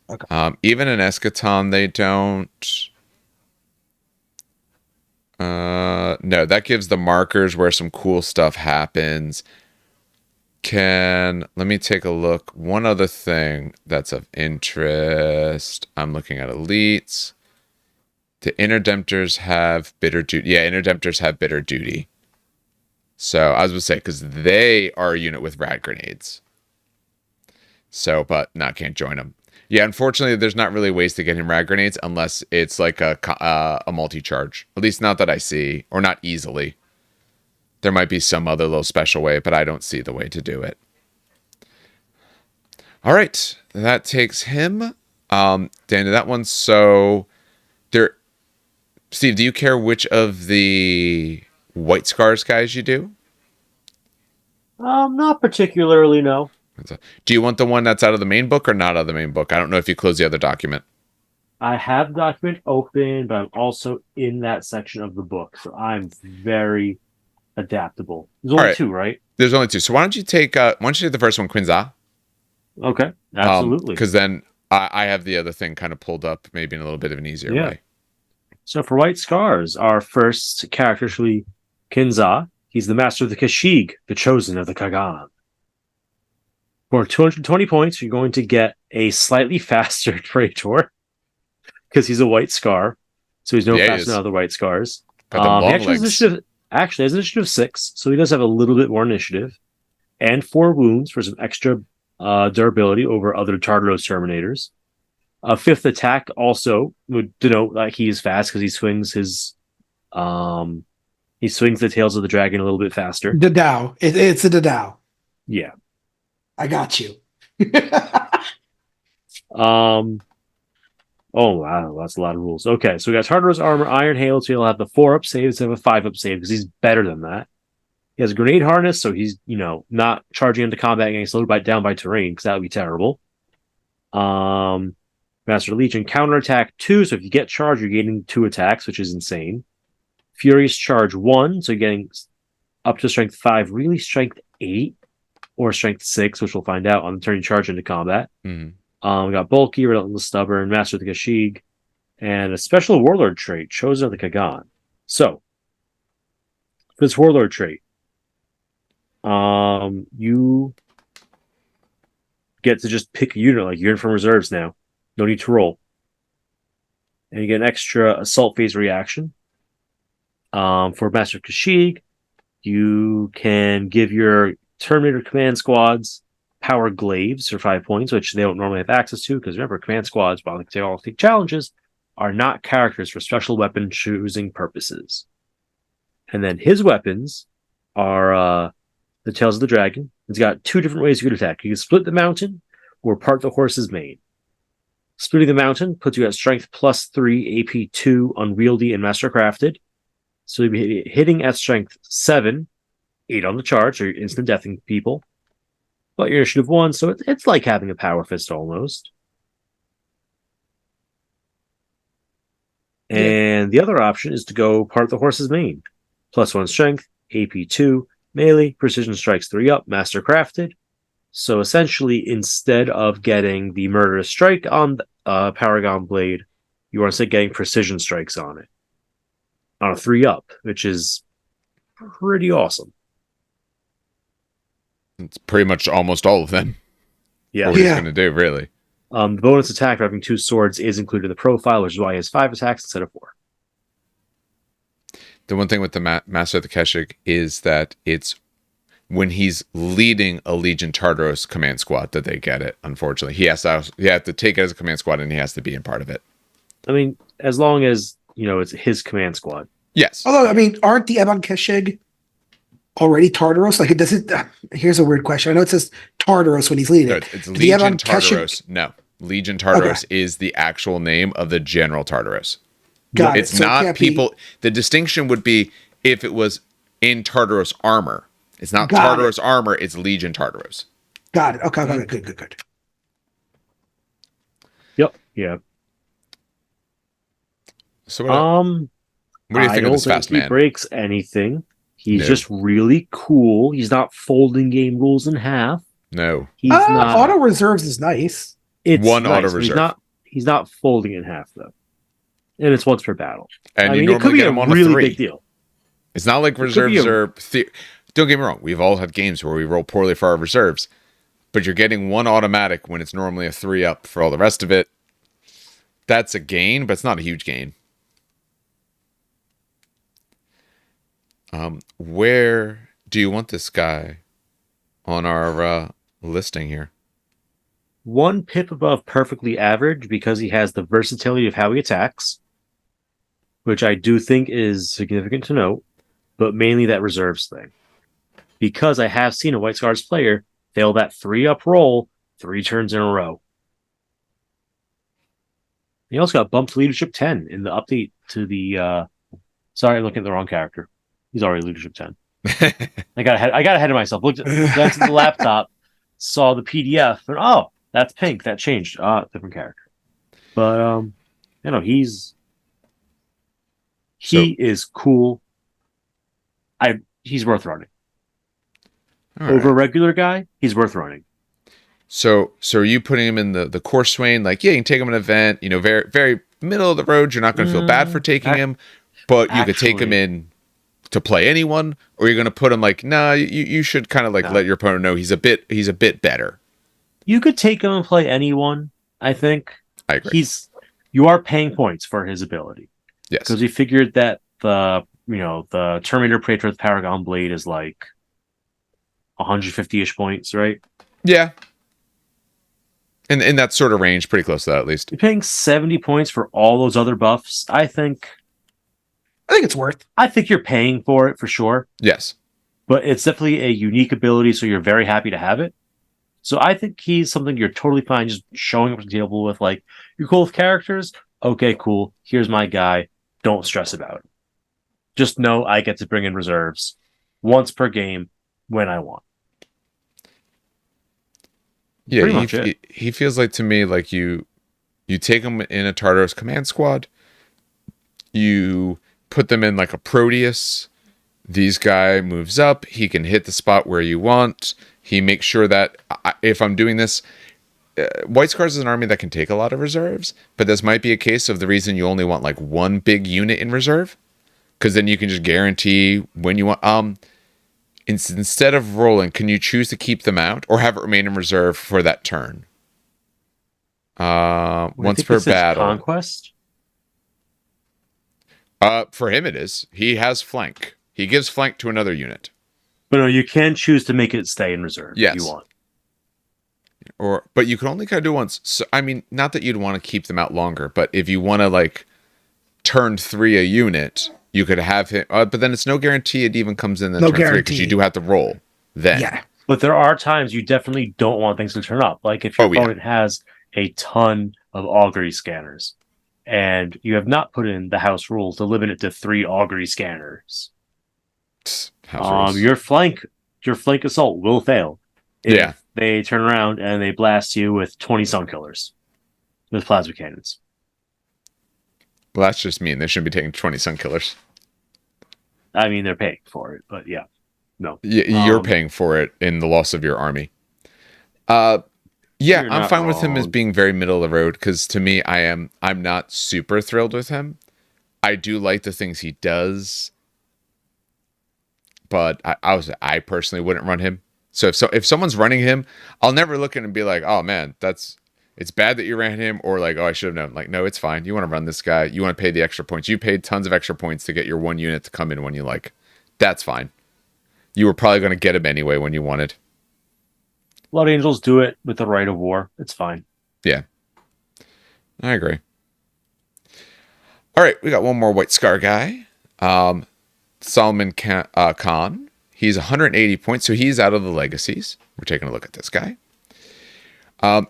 Okay. Even in Eschaton, they don't. No, that gives the markers where some cool stuff happens. Let me take a look. One other thing that's of interest. I'm looking at elites. The Interdemptors have bitter duty. Yeah, Interdemptors have bitter duty. So I was going to say, because they are a unit with rad grenades. So, but can't join them. Yeah, unfortunately, there's not really ways to get him rad grenades unless it's like a multi-charge. At least not that I see, or not easily. There might be some other little special way, but I don't see the way to do it. All right, that takes him. Danny, that one. So, Steve, do you care which of the White Scars guys you do? Not particularly, no. Do you want the one that's out of the main book or not out of the main book? I don't know if you close the other document. I have the document open, but I'm also in that section of the book, so I'm very adaptable. There's only two, right? There's only two. So why don't you take the first one, Qin Xa? Okay, absolutely. Because then I have the other thing kind of pulled up, maybe in a little bit of an easier way. So for White Scars, our first character should be Qin Xa. He's the master of the Kashyyyk, the chosen of the Kagan. For 220 points, you're going to get a slightly faster Traitor because he's a White Scar, so he's no faster than other White Scars. He actually has initiative 6, so he does have a little bit more initiative, and 4 wounds for some extra durability over other Tartaros Terminators. A 5th attack also would denote that he is fast because he swings the tails of the dragon a little bit faster. Dadao. It's a Dadao. Yeah. I got you. Oh wow, that's a lot of rules. Okay, so we got Tartaros armor, Iron Hail, so he'll have the 4-up save instead of a 5-up save because he's better than that. He has a grenade harness, so he's not charging into combat and getting slowed down by terrain because that would be terrible. Master Legion counterattack 2, so if you get charged, you're getting 2 attacks, which is insane. Furious Charge 1, so you're getting up to strength 5, really strength 8 or strength 6, which we'll find out on the turn you charge into combat. Mm-hmm. We got Bulky, Relentless Stubborn, Master of the Kashyyyk, and a special Warlord trait, Chosen of the Kagan. So, this Warlord trait, you get to just pick a unit, like you're in from reserves now. No need to roll. And you get an extra Assault Phase reaction. For Master of Kashyyyk, you can give your Terminator command squads power glaives for 5 points, which they don't normally have access to, because remember, command squads, while they all take challenges, are not characters for special weapon choosing purposes. And then his weapons are the Tails of the Dragon. It's got 2 different ways you could attack. You can split the mountain or part the horse's mane. Splitting the Mountain puts you at strength +3, AP2, unwieldy, and mastercrafted. So you'll be hitting at strength 7, 8 on the charge, so you're instant deathing people. But your initiative 1, so it's like having a power fist almost. And the other option is to go part of the horse's mane. +1 strength, AP2, melee, precision strikes 3 up, mastercrafted. So essentially, instead of getting the murderous strike on Paragon Blade, you are instead getting precision strikes on it. On a 3 up, which is pretty awesome. It's pretty much almost all of them. Yeah. What he's going to do, really. The bonus attack for having 2 swords is included in the profile, which is why he has 5 attacks instead of 4. The one thing with the Master of the Keshik is that it's when he's leading a Legion Tartaros command squad that they get it, unfortunately. He has to take it as a command squad, and he has to be in part of it. I mean, as long as, it's his command squad. Yes. Although, I mean, aren't the Ebon Keshig already Tartaros? Like, does it? Here's a weird question. I know it says Tartaros when he's leading. No, it. it's The Legion Ebon Tartaros. No. Legion Tartaros is the actual name of the General Tartaros. Got it's it. So not it people. The distinction would be if it was in Tartaros armor. It's not Tartaros armor. It's Legion Tartaros. Got it. Okay. Good. Yep. Yeah. So what do you think of this fast man? He breaks anything. He's just really cool. He's not folding game rules in half. No. He's not. Auto reserves is nice. It's one nice, auto reserve. He's not folding in half though, and it's once per battle. And you normally get him on really a 3. Big deal. It's not like reserves are. Don't get me wrong. We've all had games where we roll poorly for our reserves, but you're getting 1 automatic when it's normally a 3 up for all the rest of it. That's a gain, but it's not a huge gain. Where do you want this guy on our listing here? 1 pip above perfectly average because he has the versatility of how he attacks, which I do think is significant to note, but mainly that reserves thing. Because I have seen a White Scars player fail that 3-up roll 3 turns in a row. He also got bumped to leadership 10 in the update to the... Sorry, I'm looking at the wrong character. He's already leadership 10. I got ahead of myself. Glanced at the laptop, saw the PDF, and that's pink. That changed. Different character. But he is cool. He's worth running. Over a regular guy, he's worth running. So are you putting him in the Corswain? Like, yeah, you can take him an event. Very very middle of the road. You're not going to feel bad for taking him, but you could take him in to play anyone, or you're going to put him like, nah, you should kind of like let your opponent know he's a bit better. You could take him and play anyone. I think. I agree. You are paying points for his ability. Yes, because we figured that the Terminator Praetor with Paragon Blade is like 150-ish points, right? Yeah. In that sort of range, pretty close to that at least. You're paying 70 points for all those other buffs. I think it's worth. I think you're paying for it for sure. Yes. But it's definitely a unique ability, so you're very happy to have it. So I think he's something you're totally fine just showing up to the table with, like, you're cool with characters? Okay, cool. Here's my guy. Don't stress about it. Just know I get to bring in reserves once per game when I want. Yeah, he feels like to me like you take him in a Tartaros command squad, you put them in like a Proteus. These guy moves up, he can hit the spot where you want. He makes sure that if I'm doing this, White Scars is an army that can take a lot of reserves, but this might be a case of the reason you only want like 1 big unit in reserve, because then you can just guarantee when you want. Instead of rolling, can you choose to keep them out or have it remain in reserve for that turn? Once per battle. Conquest? For him it is. He has flank. He gives flank to another unit. But no, you can choose to make it stay in reserve if you want. But you can only kind of do it once. So, I mean, not that you'd want to keep them out longer, but if you want to like turn 3 a unit, you could have him, but then it's no guarantee it even comes in the turn 3 because you do have to roll then. Yeah. But there are times you definitely don't want things to turn up. Like if your opponent has a ton of augury scanners, and you have not put in the house rules to limit it to 3 augury scanners. House rules. Your flank assault will fail if Yeah. they turn around and they blast you with 20 sun killers with plasma cannons. Well, that's just mean. They shouldn't be taking 20 sun killers. I mean, they're paying for it, but yeah, no. You're paying for it in the loss of your army. Yeah, You're I'm not fine with him as wrong. being very middle of the road because to me, I'm not super thrilled with him. I do like the things he does, but I personally wouldn't run him. So if someone's running him, I'll never look at him and be like, oh man, it's bad that you ran him, or like, oh, I should have known. Like, no, it's fine. You want to run this guy. You want to pay the extra points. You paid tons of extra points to get your one unit to come in when you like. That's fine. You were probably going to get him anyway when you wanted. Blood Angels do it with the right of war. It's fine. Yeah, I agree. All right, we got one more White Scar guy. Solomon Khan. He's 180 points, so he's out of the legacies. We're taking a look at this guy.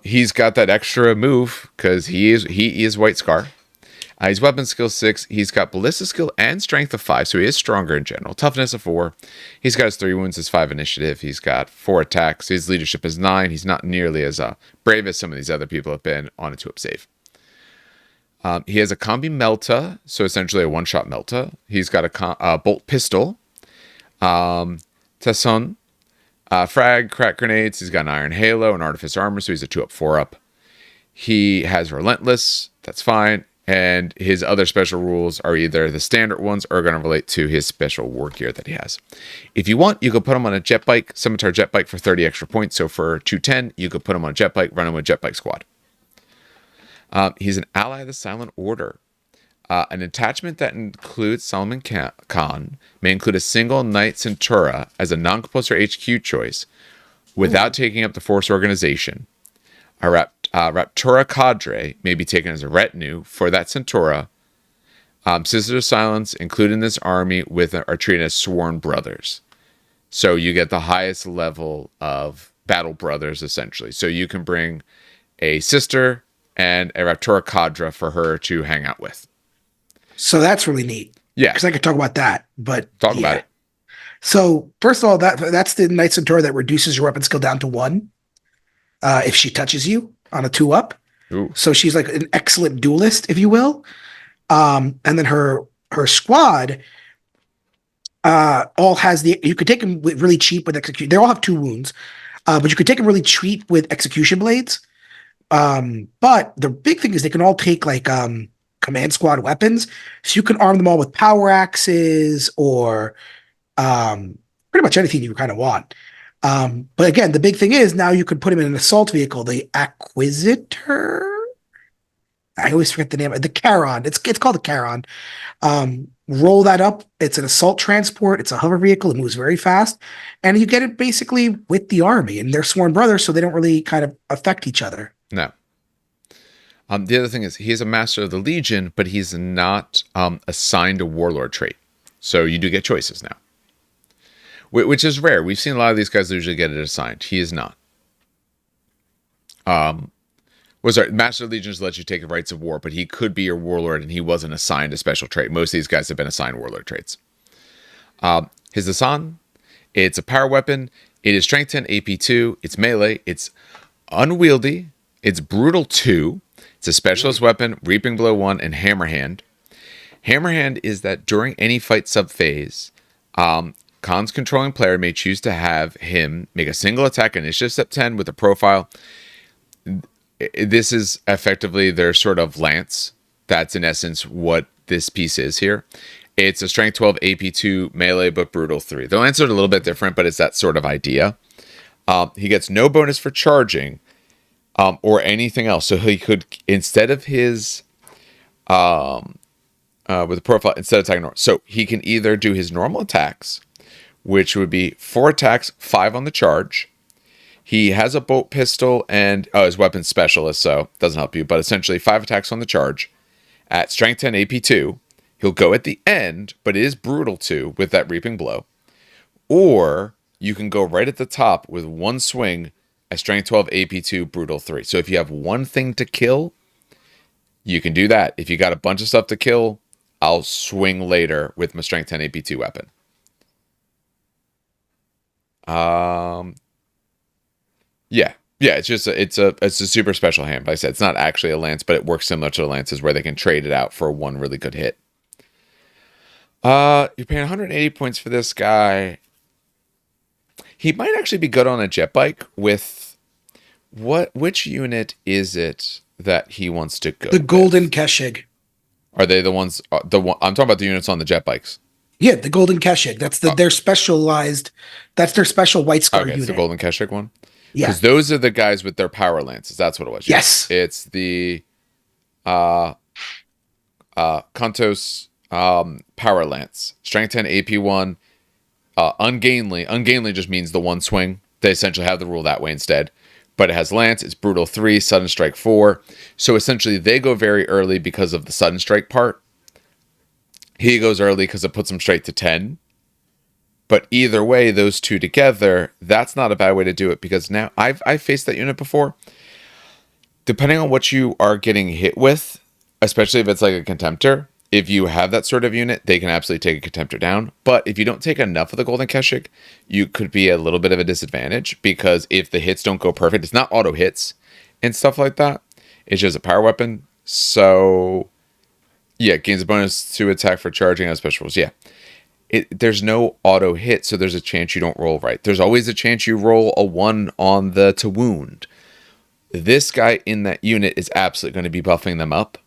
He's got that extra move because he is White Scar. He's weapon skill 6. He's got ballista skill and strength of 5, so he is stronger in general. Toughness of 4. He's got his 3 wounds, his 5 initiative. He's got 4 attacks. His leadership is 9. He's not nearly as brave as some of these other people have been on a 2-up save. He has a combi melta, so essentially a one-shot melta. He's got a bolt pistol, tesson, frag, crack grenades. He's got an iron halo and artifice armor, so he's a 2-up, 4-up. He has relentless. That's fine. And his other special rules are either the standard ones or are going to relate to his special war gear that he has. If you want, you could put him on a jet bike, scimitar jet bike for 30 extra points. So for 210, you could put him on a jet bike, run him with a jet bike squad. He's an ally of the Silent Order. An attachment that includes Solomon Khan may include a single Knight Centura as a non-compulsory HQ choice without taking up the Force organization. A Raptura cadre may be taken as a retinue for that Centura. Sisters of Silence included in this army are treated as sworn brothers. So you get the highest level of battle brothers, essentially. So you can bring a sister and a Raptura cadre for her to hang out with. So that's really neat. Yeah. Because I could talk about that. But Talk about it. So first of all, that's the Knight Centaur that reduces your weapon skill down to 1 if she touches you on a 2-up. Ooh. So she's like an excellent duelist, if you will. And then her squad all has you could take them really cheap with execution. They all have 2 wounds, but you could take them really cheap with execution blades. But the big thing is they can all take like command squad weapons, so you can arm them all with power axes or pretty much anything you kind of want. But again, the big thing is now you can put him in an assault vehicle, the Acquisitor. I always forget the name. The Charon. It's called the Charon. Roll that up. It's an assault transport. It's a hover vehicle. It moves very fast, and you get it basically with the army. And they're sworn brothers, so they don't really kind of affect each other. No. The other thing is he is a master of the Legion, but he's not assigned a warlord trait. So you do get choices now, which is rare. We've seen a lot of these guys usually get it assigned. He is not. Master of Legions lets you take the rights of war, but he could be your warlord, and he wasn't assigned a special trait. Most of these guys have been assigned warlord traits. His Asan, it's a power weapon. It is strength 10, AP 2. It's melee. It's unwieldy. It's brutal 2. It's a specialist weapon, Reaping Blow 1, and Hammerhand. Hammerhand is that during any fight sub-phase, Khan's controlling player may choose to have him make a single attack initiative step 10 with a profile. This is effectively their sort of lance. That's in essence what this piece is here. It's a strength 12, AP 2, melee, but brutal 3. The lance are a little bit different, but it's that sort of idea. He gets no bonus for charging or anything else. So he could, instead of his, with a profile, instead of attacking normal, so he can either do his normal attacks, which would be 4 attacks, 5 on the charge. He has a bolt pistol and his weapon specialist, so it doesn't help you, but essentially 5 attacks on the charge at strength 10 AP 2. He'll go at the end, but it is brutal 2 with that Reaping Blow. Or you can go right at the top with 1 swing at strength 12 AP 2 brutal 3. So if you have one thing to kill, You can do that. If you got a bunch of stuff to kill, I'll swing later with my strength 10 AP2 weapon. Yeah, it's just it's a super special hand. Like I said, it's not actually a lance, but it works similar to the lances where they can trade it out for one really good hit. You're paying 180 points for this guy. He might actually be good on a jet bike with which unit is it that he wants to go? The Golden Keshig. Are they the ones? I'm talking about the units on the jet bikes. Yeah, the Golden Keshig. That's their specialized. That's their special White Scar unit. It's the Golden Keshig one. Yeah, because those are the guys with their power lances. That's what it was. Yes, it's the Kantos power lance, strength 10, AP 1, ungainly. Ungainly just means the one swing. They essentially have the rule that way instead. But it has lance, it's brutal 3, sudden strike 4. So essentially they go very early because of the sudden strike part. He goes early because it puts him straight to 10. But either way, those two together, that's not a bad way to do it, because now I've faced that unit before. Depending on what you are getting hit with, especially if it's like a Contemptor, if you have that sort of unit, they can absolutely take a Contemptor down. But if you don't take enough of the Golden Keshik, you could be a little bit of a disadvantage, because if the hits don't go perfect, it's not auto hits and stuff like that. It's just a power weapon. So, yeah, gains a bonus to attack for charging on special rules. Yeah. There's no auto hit, so there's a chance you don't roll right. There's always a chance you roll a 1 on the to wound. This guy in that unit is absolutely going to be buffing them up.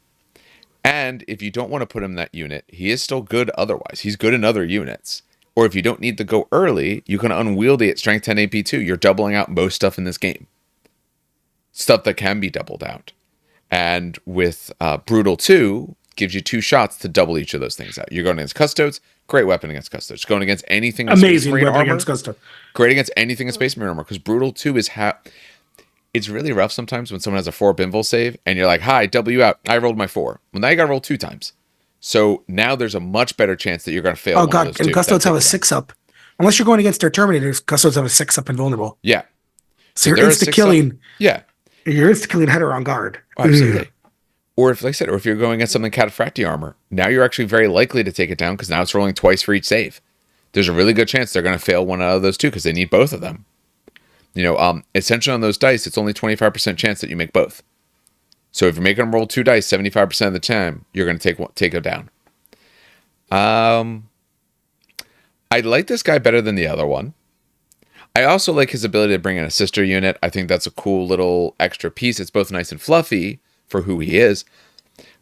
And if you don't want to put him in that unit, he is still good otherwise. He's good in other units. Or if you don't need to go early, you can unwieldy at strength 10 AP2. You're doubling out most stuff in this game. Stuff that can be doubled out. And with Brutal 2, gives you 2 shots to double each of those things out. You're going against Custodes, great weapon against Custodes. Going against anything in amazing Space Marine weapon armor, against Custodes. Great against anything in Space Marine armor, because Brutal 2 is it's really rough sometimes when someone has a 4 Binvol save, and you're like, hi, double you out. I rolled my 4. Well, now you got to roll 2 times. So now there's a much better chance that you're going to fail. Oh, God. And Custodes have a 6-up. Unless you're going against their Terminators, Custodes have a 6-up invulnerable. Yeah. So you're insta-killing. Yeah. You're insta-killing Header on guard. Oh, absolutely. Or if, like I said, or if you're going against something Cataphractii armor, now you're actually very likely to take it down, because now it's rolling twice for each save. There's a really good chance they're going to fail one out of those two, because they need both of them. Essentially on those dice, it's only 25% chance that you make both. So if you're making them roll 2 dice 75% of the time, you're going to take it down. I like this guy better than the other one. I also like his ability to bring in a sister unit. I think that's a cool little extra piece. It's both nice and fluffy for who he is,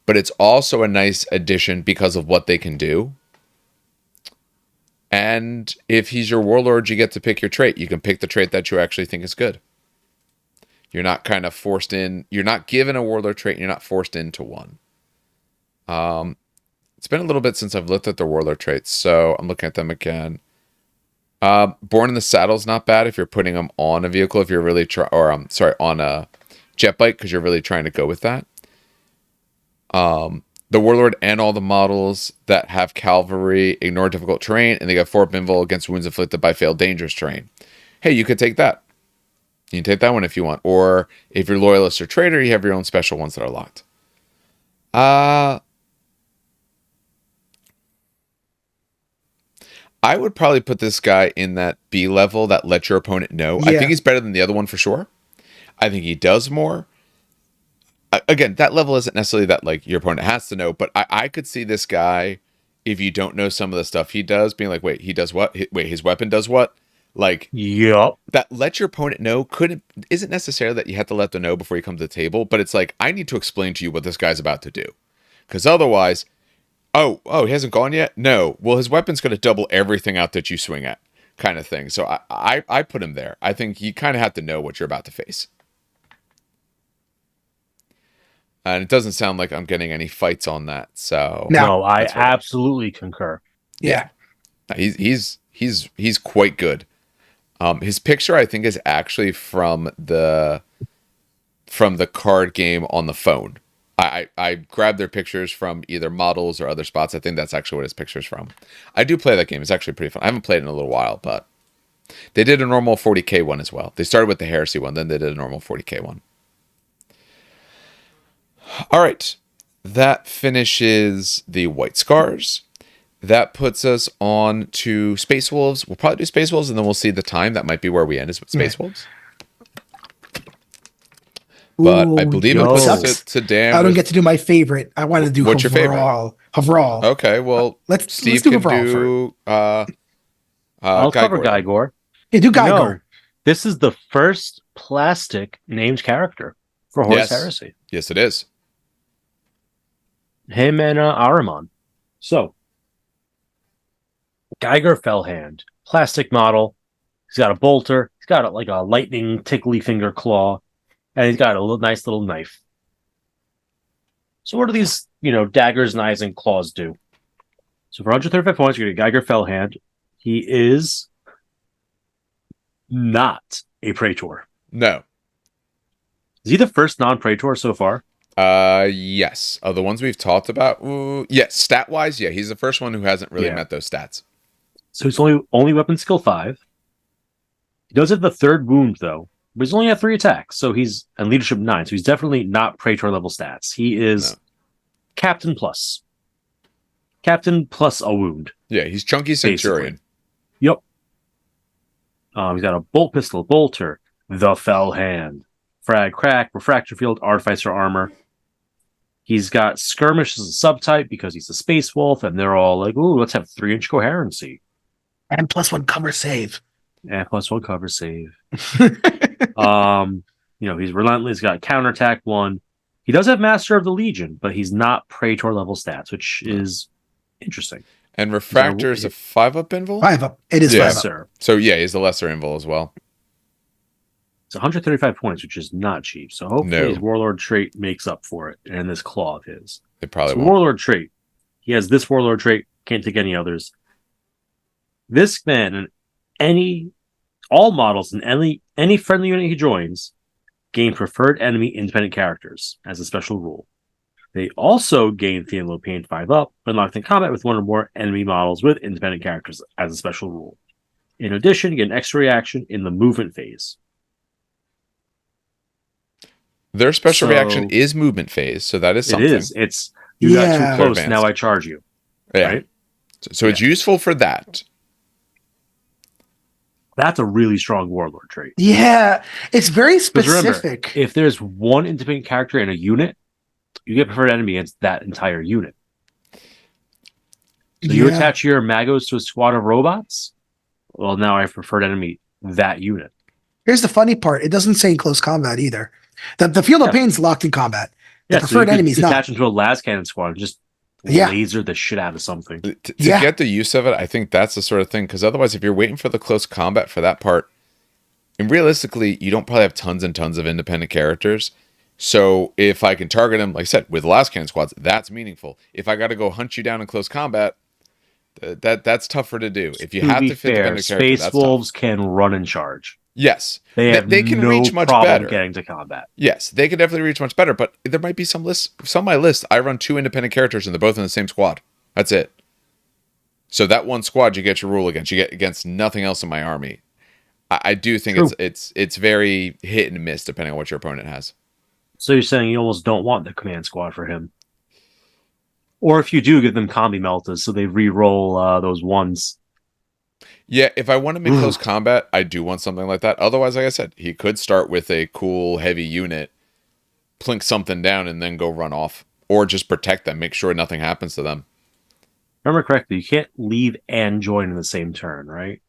but it's also a nice addition because of what they can do. And if he's your warlord, you get to pick your trait. You can pick the trait that you actually think is good. You're not kind of forced in. You're not given a warlord trait, and you're not forced into one. It's been a little bit since I've looked at the warlord traits, so I'm looking at them again. Born in the Saddle is not bad if you're putting them on a vehicle, if you're really on a jet bike, because you're really trying to go with that. The Warlord and all the models that have cavalry ignore difficult terrain, and they got 4 Binvol against wounds inflicted by failed dangerous terrain. Hey, you could take that. You can take that one if you want. Or if you're Loyalist or Traitor, you have your own special ones that are locked. I would probably put this guy in that B level that let your opponent know. Yeah. I think he's better than the other one for sure. I think he does more. Again, that level isn't necessarily that like your opponent has to know, but I could see this guy, if you don't know some of the stuff he does, being like, wait, he does what? Wait, his weapon does what? Like, yep. That let your opponent know isn't necessarily that you have to let them know before you come to the table, but it's like, I need to explain to you what this guy's about to do. Because otherwise, oh, he hasn't gone yet? No. Well, his weapon's going to double everything out that you swing at, kind of thing. So I put him there. I think you kind of have to know what you're about to face. And it doesn't sound like I'm getting any fights on that. So no, I absolutely concur. Yeah. He's quite good. His picture, I think, is actually from the card game on the phone. I grabbed their pictures from either models or other spots. I think that's actually what his picture's from. I do play that game. It's actually pretty fun. I haven't played it in a little while, but they did a normal 40k one as well. They started with the Heresy one, then they did a normal 40k one. All right. that finishes the White Scars. That puts us on to Space Wolves. We'll probably do Space Wolves, and then we'll see the time. That might be where we end is with Space Wolves. But I believe it puts us to Dan. I don't get to do my favorite. I wanted to do what's your favorite? Havral. Okay, well, Steve do can Havral do. I'll cover Geigor. Geigor. Yeah, do Geigor. This is the first plastic named character for Horus Heresy. Yes, it is. Him and Ahriman. So, Geigor Fell-Hand, plastic model. He's got a bolter. He's got like a lightning tickly finger claw, and he's got a nice little knife. So, what do these, daggers, knives, and claws do? So, for 135 points, you're going to Geigor Fell-Hand. He is not a Praetor. No. Is he the first non-Praetor so far? Yes. Of the ones we've talked about, yes. Stat-wise, yeah, he's the first one who hasn't really met those stats. So he's only weapon skill 5. He does have the 3rd wound though, but he's only had 3 attacks. So he's and leadership 9. So he's definitely not Praetor level stats. He is Captain plus a wound. Yeah, he's chunky Centurion. Basically. Yep. He's got a bolt pistol, bolter, the Fell-Hand, frag, crack, refractor field, artificer armor. He's got skirmish as a subtype because he's a space wolf, and they're all like, "Ooh, let's have 3-inch coherency." And +1 cover save. And +1 cover save. He's relentless, got counterattack 1. He does have Master of the Legion, but he's not Praetor level stats, which is interesting. And refractor is a 5-up invul? 5-up. It is 5-up. Sir. So yeah, he's the lesser invul as well. It's 135 points, which is not cheap. So hopefully his Warlord trait makes up for it, and this claw of his. It probably won't. Warlord trait. He has this Warlord trait. Can't take any others. This man and all models and any friendly unit he joins gain preferred enemy independent characters as a special rule. They also gain Thean Pain 5-up when locked in combat with one or more enemy models with independent characters as a special rule. In addition, you get an extra reaction in the movement phase. Their special reaction is movement phase, so that is something. It is. It's you got too close, now I charge you. Yeah. Right? So it's useful for that. That's a really strong Warlord trait. Yeah, it's very specific. Remember, if there's one independent character in a unit, you get preferred enemy against that entire unit. So you attach your Magos to a squad of robots, well, now I have preferred enemy that unit. Here's the funny part. It doesn't say in close combat either. The field of pain's locked in combat. The preferred enemy's not. Attach them to a las cannon squad and just laser the shit out of something. To get the use of it, I think that's the sort of thing, because otherwise, if you're waiting for the close combat for that part, and realistically, you don't probably have tons and tons of independent characters. So if I can target them, like I said, with las cannon squads, that's meaningful. If I got to go hunt you down in close combat, that's tougher to do. If you have to fit independent characters, Space Wolves can run and charge. Yes, they can reach much better getting to combat. Yes, they can definitely reach much better, but there might be some of my lists. I run 2 independent characters and they're both in the same squad. That's it. So that one squad you get your rule against. You get against nothing else in my army. I do think it's very hit and miss depending on what your opponent has. So you're saying you almost don't want the command squad for him, or if you do, give them combi meltas so they re-roll those ones. Yeah, if I want to make close combat, I do want something like that. Otherwise, like I said, he could start with a cool, heavy unit, plink something down, and then go run off. Or just protect them, make sure nothing happens to them. Remember correctly, you can't leave and join in the same turn, right?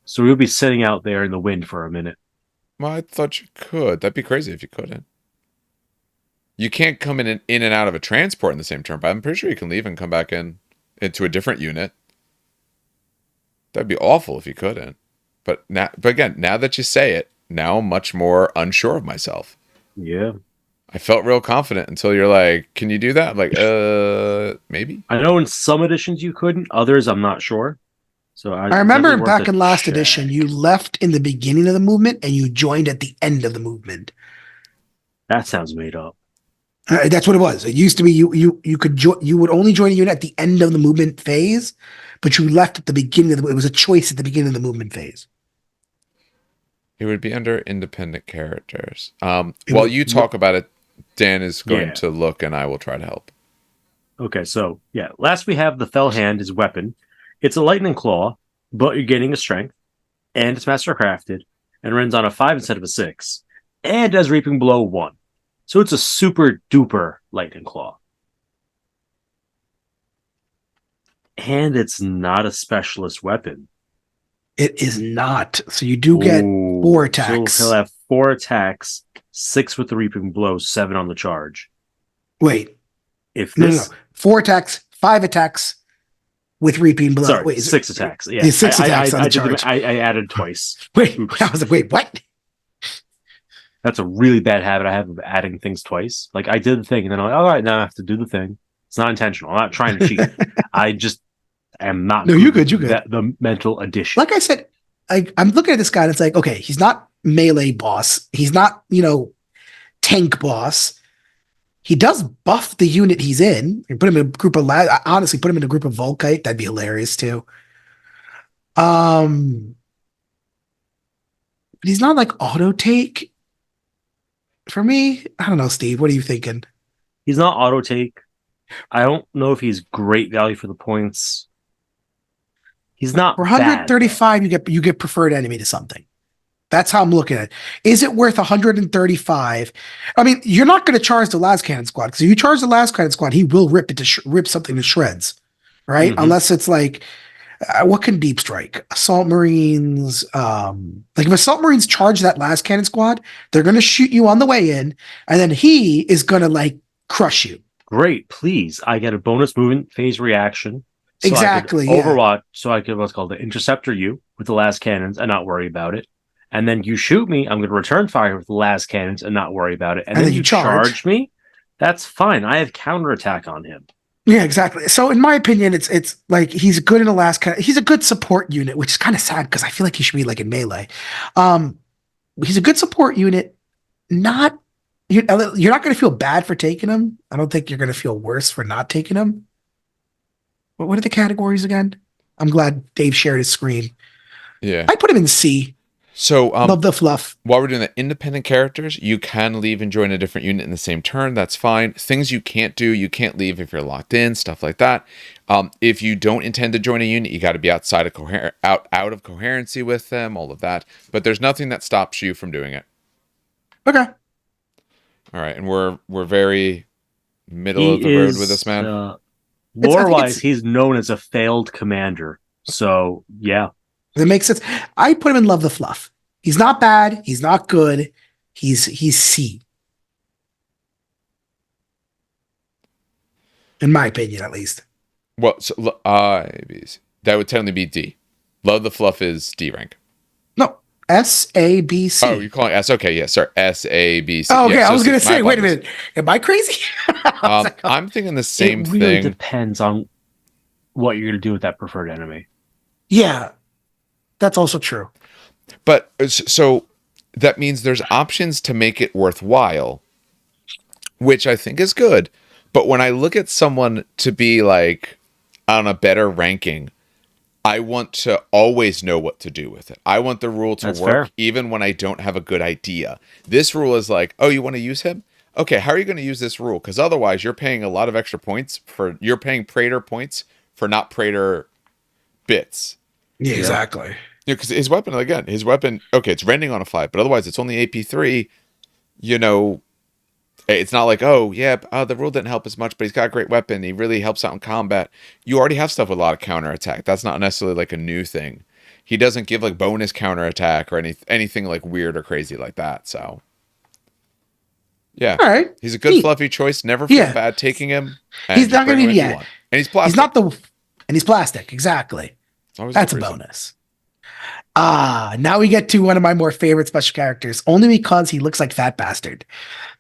So we'll be sitting out there in the wind for a minute. Well, I thought you could. That'd be crazy if you couldn't. You can't come in and out of a transport in the same turn, but I'm pretty sure you can leave and come back into a different unit. That'd be awful if you couldn't. But again, now that you say it, now I'm much more unsure of myself. Yeah. I felt real confident until you're like, can you do that? I'm like, maybe. I know in some editions you couldn't, others I'm not sure. So I remember back in last edition, you left in the beginning of the movement and you joined at the end of the movement. That sounds made up. That's what it was. It used to be you would only join a unit at the end of the movement phase, but you left at the beginning of it was a choice at the beginning of the movement phase. It would be under independent characters. While you talk about it, Dan is going Yeah. to look, and I will try to help. Okay, so yeah. Last we have the Fell-Hand, his weapon. It's a lightning claw, but you're gaining a strength, and it's master crafted, and runs on a 5 instead of a 6, and does Reaping Blow 1. So it's a super duper lightning claw. And it's not a specialist weapon. It is not. So you do get Ooh, 4 attacks. So he'll have 4 attacks, 6 with the Reaping Blow, 7 on the charge. Wait. If No, this, no. 4 attacks, 5 attacks with Reaping Blow. sorry, Wait, 6 attacks. Yeah, 6 attacks on the did charge. I added twice. Wait, Oops. I was like, wait, what? That's a really bad habit I have of adding things twice. Like I did the thing, and then I'm like, all right, now I have to do the thing. It's not intentional. I'm not trying to cheat. I just am not. No, you're good. You're good. The mental addition. Like I said, I'm looking at this guy and it's like, okay, he's not melee boss. He's not, tank boss. He does buff the unit he's in. You put him in a group of honestly, put him in a group of Volkite. That'd be hilarious too. But he's not like auto take. For me, I don't know, Steve. What are you thinking? He's not auto take. I don't know if he's great value for the points. He's not For 135, you get preferred enemy to something. That's how I'm looking at it. Is it worth 135? I mean, you're not going to charge the last cannon squad because if you charge the last cannon squad, he will rip something to shreds, right? Mhm. Unless it's like, what can deep strike? Assault Marines. Like if Assault Marines charge that last cannon squad, they're going to shoot you on the way in, and then he is going to like crush you. Great, please. I get a bonus movement phase reaction. So Exactly, I could yeah. Overwatch, so I could what's called the interceptor you with the last cannons and not worry about it. And then you shoot me, I'm going to return fire with the last cannons and not worry about it. And then you charge me. That's fine. I have counterattack on him. Yeah, exactly. So in my opinion, it's like he's good in the last he's a good support unit, which is kind of sad because I feel like he should be like in melee. He's a good support unit. You're not going to feel bad for taking him. I don't think you're going to feel worse for not taking him. What are the categories again? I'm glad Dave shared his screen. Yeah. I put him in C. So Love the fluff. while we're doing the independent characters, you can leave and join a different unit in the same turn. That's fine. Things you can't do, you can't leave if you're locked in, stuff like that. If you don't intend to join a unit, you got to be outside of out of coherency with them, all of that. But there's nothing that stops you from doing it. Okay. All right, and we're very middle of the road with this man. Lore-wise, he's known as a failed commander. So, yeah. That makes sense. I put him in Love the Fluff. He's not bad. He's not good. He's C. In my opinion, at least. Well, so, that would technically be D. Love the Fluff is D rank. No, S-A-B-C. Oh, you're calling S? Okay, yeah, sorry. S-A-B-C. Oh, okay, Yeah, I was going to my say, wait a apologies. minute. Am I crazy? I'm thinking the same it really thing. depends on what you're going to do with that preferred enemy. Yeah, that's also true. But so that means there's options to make it worthwhile, which I think is good. But when I look at someone to be like on a better ranking, I want to always know what to do with it. I want the rule to That's work fair. even when I don't have a good idea. This rule is like, oh, you want to use him? Okay, how are you going to use this rule? Because otherwise you're paying a lot of extra points you're paying Praetor points for not Praetor bits. Yeah, exactly. Because his weapon, okay, it's rending on a 5, but otherwise it's only AP3. It's not like, the rule didn't help as much, but he's got a great weapon. He really helps out in combat. You already have stuff with a lot of counterattack. That's not necessarily like a new thing. He doesn't give like bonus counterattack or anything like weird or crazy like that. So, yeah. All right. He's a good fluffy choice. Never feel bad taking him. And He's not going to be, and he's plastic. And he's plastic. Exactly. Always That's a good reason. bonus. Now we get to one of my more favorite special characters, only because he looks like Fat Bastard.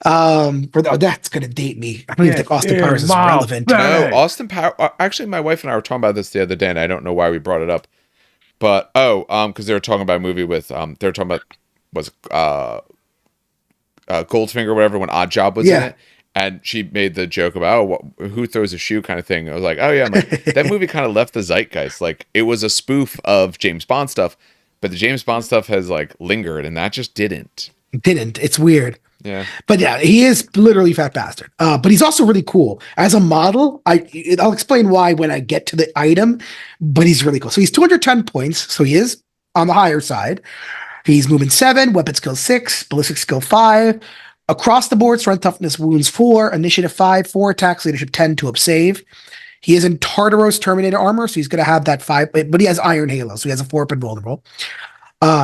That's gonna date me. I don't even think Austin Powers is relevant. No, Austin Powers. Actually, my wife and I were talking about this the other day, and I don't know why we brought it up. But because they were talking about a movie with they were talking about Goldfinger or whatever when Odd Job was in it. And she made the joke about, who throws a shoe kind of thing. I was like, oh, yeah. I'm like, that movie kind of left the zeitgeist. Like, it was a spoof of James Bond stuff, but the James Bond stuff has, like, lingered, and that just didn't. It's weird. Yeah. But yeah, he is literally Fat Bastard. But he's also really cool. As a model, I'll explain why when I get to the item, but he's really cool. So he's 210 points, so he is on the higher side. He's movement 7, weapon skill 6, ballistic skill 5. Across the board, strength, toughness, wounds 4, initiative 5, 4 attacks, leadership 10, 2 up save. He is in Tartaros Terminator armor, so he's going to have that 5, but he has Iron Halo, so he has a 4 up invulnerable.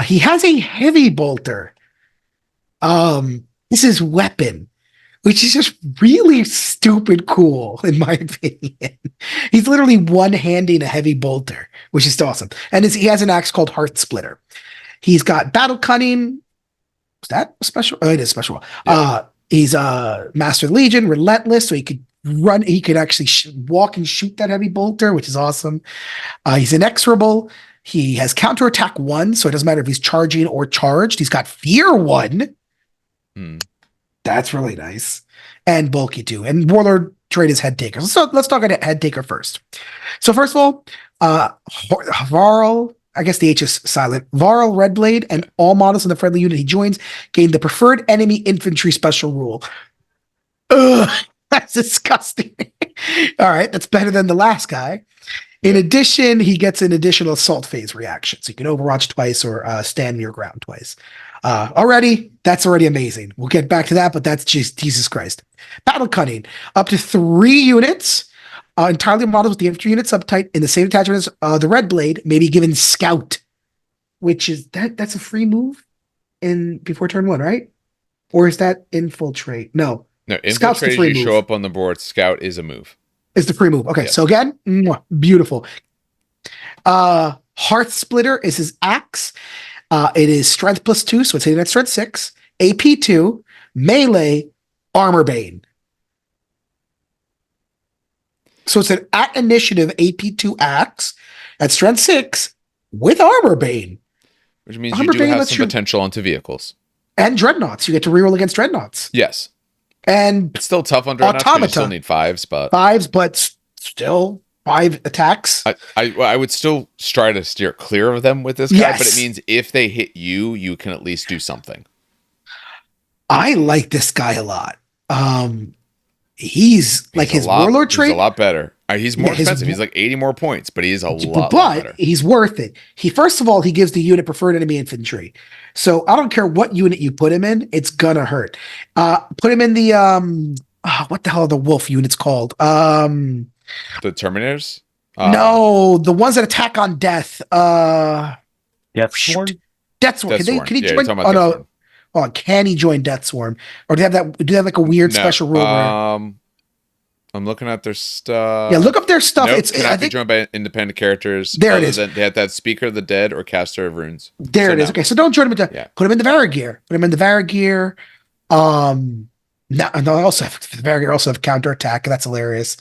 He has a heavy bolter. This is weapon, which is just really stupid cool, in my opinion. He's literally one-handing a heavy bolter, which is awesome. And he has an axe called Heart Splitter. He's got Battle Cunning. Is that special? Oh, it is special. Yeah. He's Master Legion, Relentless, so he could run. He could actually walk and shoot that heavy bolter, which is awesome. He's Inexorable. He has counterattack 1, so it doesn't matter if he's charging or charged. He's got Fear 1. That's really nice. And bulky 2. And Warlord trait is Head Taker. So let's talk about Head Taker first. So first of all, Varl, I guess the H is silent. Varl Redblade and all models in the friendly unit he joins gain the preferred enemy infantry special rule. Ugh, that's disgusting. All right, that's better than the last guy. In addition, he gets an additional assault phase reaction. So you can overwatch twice or stand your ground twice. That's already amazing. We'll get back to that, but that's just Jesus Christ. Battle Cunning, up to 3 units. Entirely modeled with the infantry unit subtype in the same attachment as the Red Blade, may be given Scout, which is that's a free move before turn 1, right? Or is that Infiltrate? No, Infiltrate is you show up on the board. Scout is a move. Is the free move. Okay, yes. So again, beautiful. Hearth Splitter is his axe. It is strength +2, so it's hitting at strength 6, AP 2, melee, armor bane. So it's an at initiative AP2 axe at strength 6 with armor bane. Which means you do have some potential onto vehicles. And dreadnoughts. You get to reroll against dreadnoughts. Yes. And it's still tough on dreadnoughts because you still need 5s, but... 5s, but still 5 attacks. I would still try to steer clear of them with this guy, yes. But it means if they hit you, you can at least do something. I like this guy a lot. He's like his warlord trait. He's a lot better. He's more expensive. He's like 80 more points, but he's a lot better. He's worth it. First of all, he gives the unit preferred enemy infantry. So I don't care what unit you put him in, it's gonna hurt. Put him in the what the hell are the wolf units called? The Terminators? No, the ones that attack on death. Deathsworn? Deathsworn. Can he join? Oh, can he join Deathswarm? Or do they have like a weird special rule? I'm looking at their stuff. Yeah, look up their stuff. Nope, cannot be joined by independent characters. There it is. They have that Speaker of the Dead or Caster of Runes. There it is. Okay, so don't join him. Put him in the Varagear. No, also the Varagear also have counterattack. That's hilarious.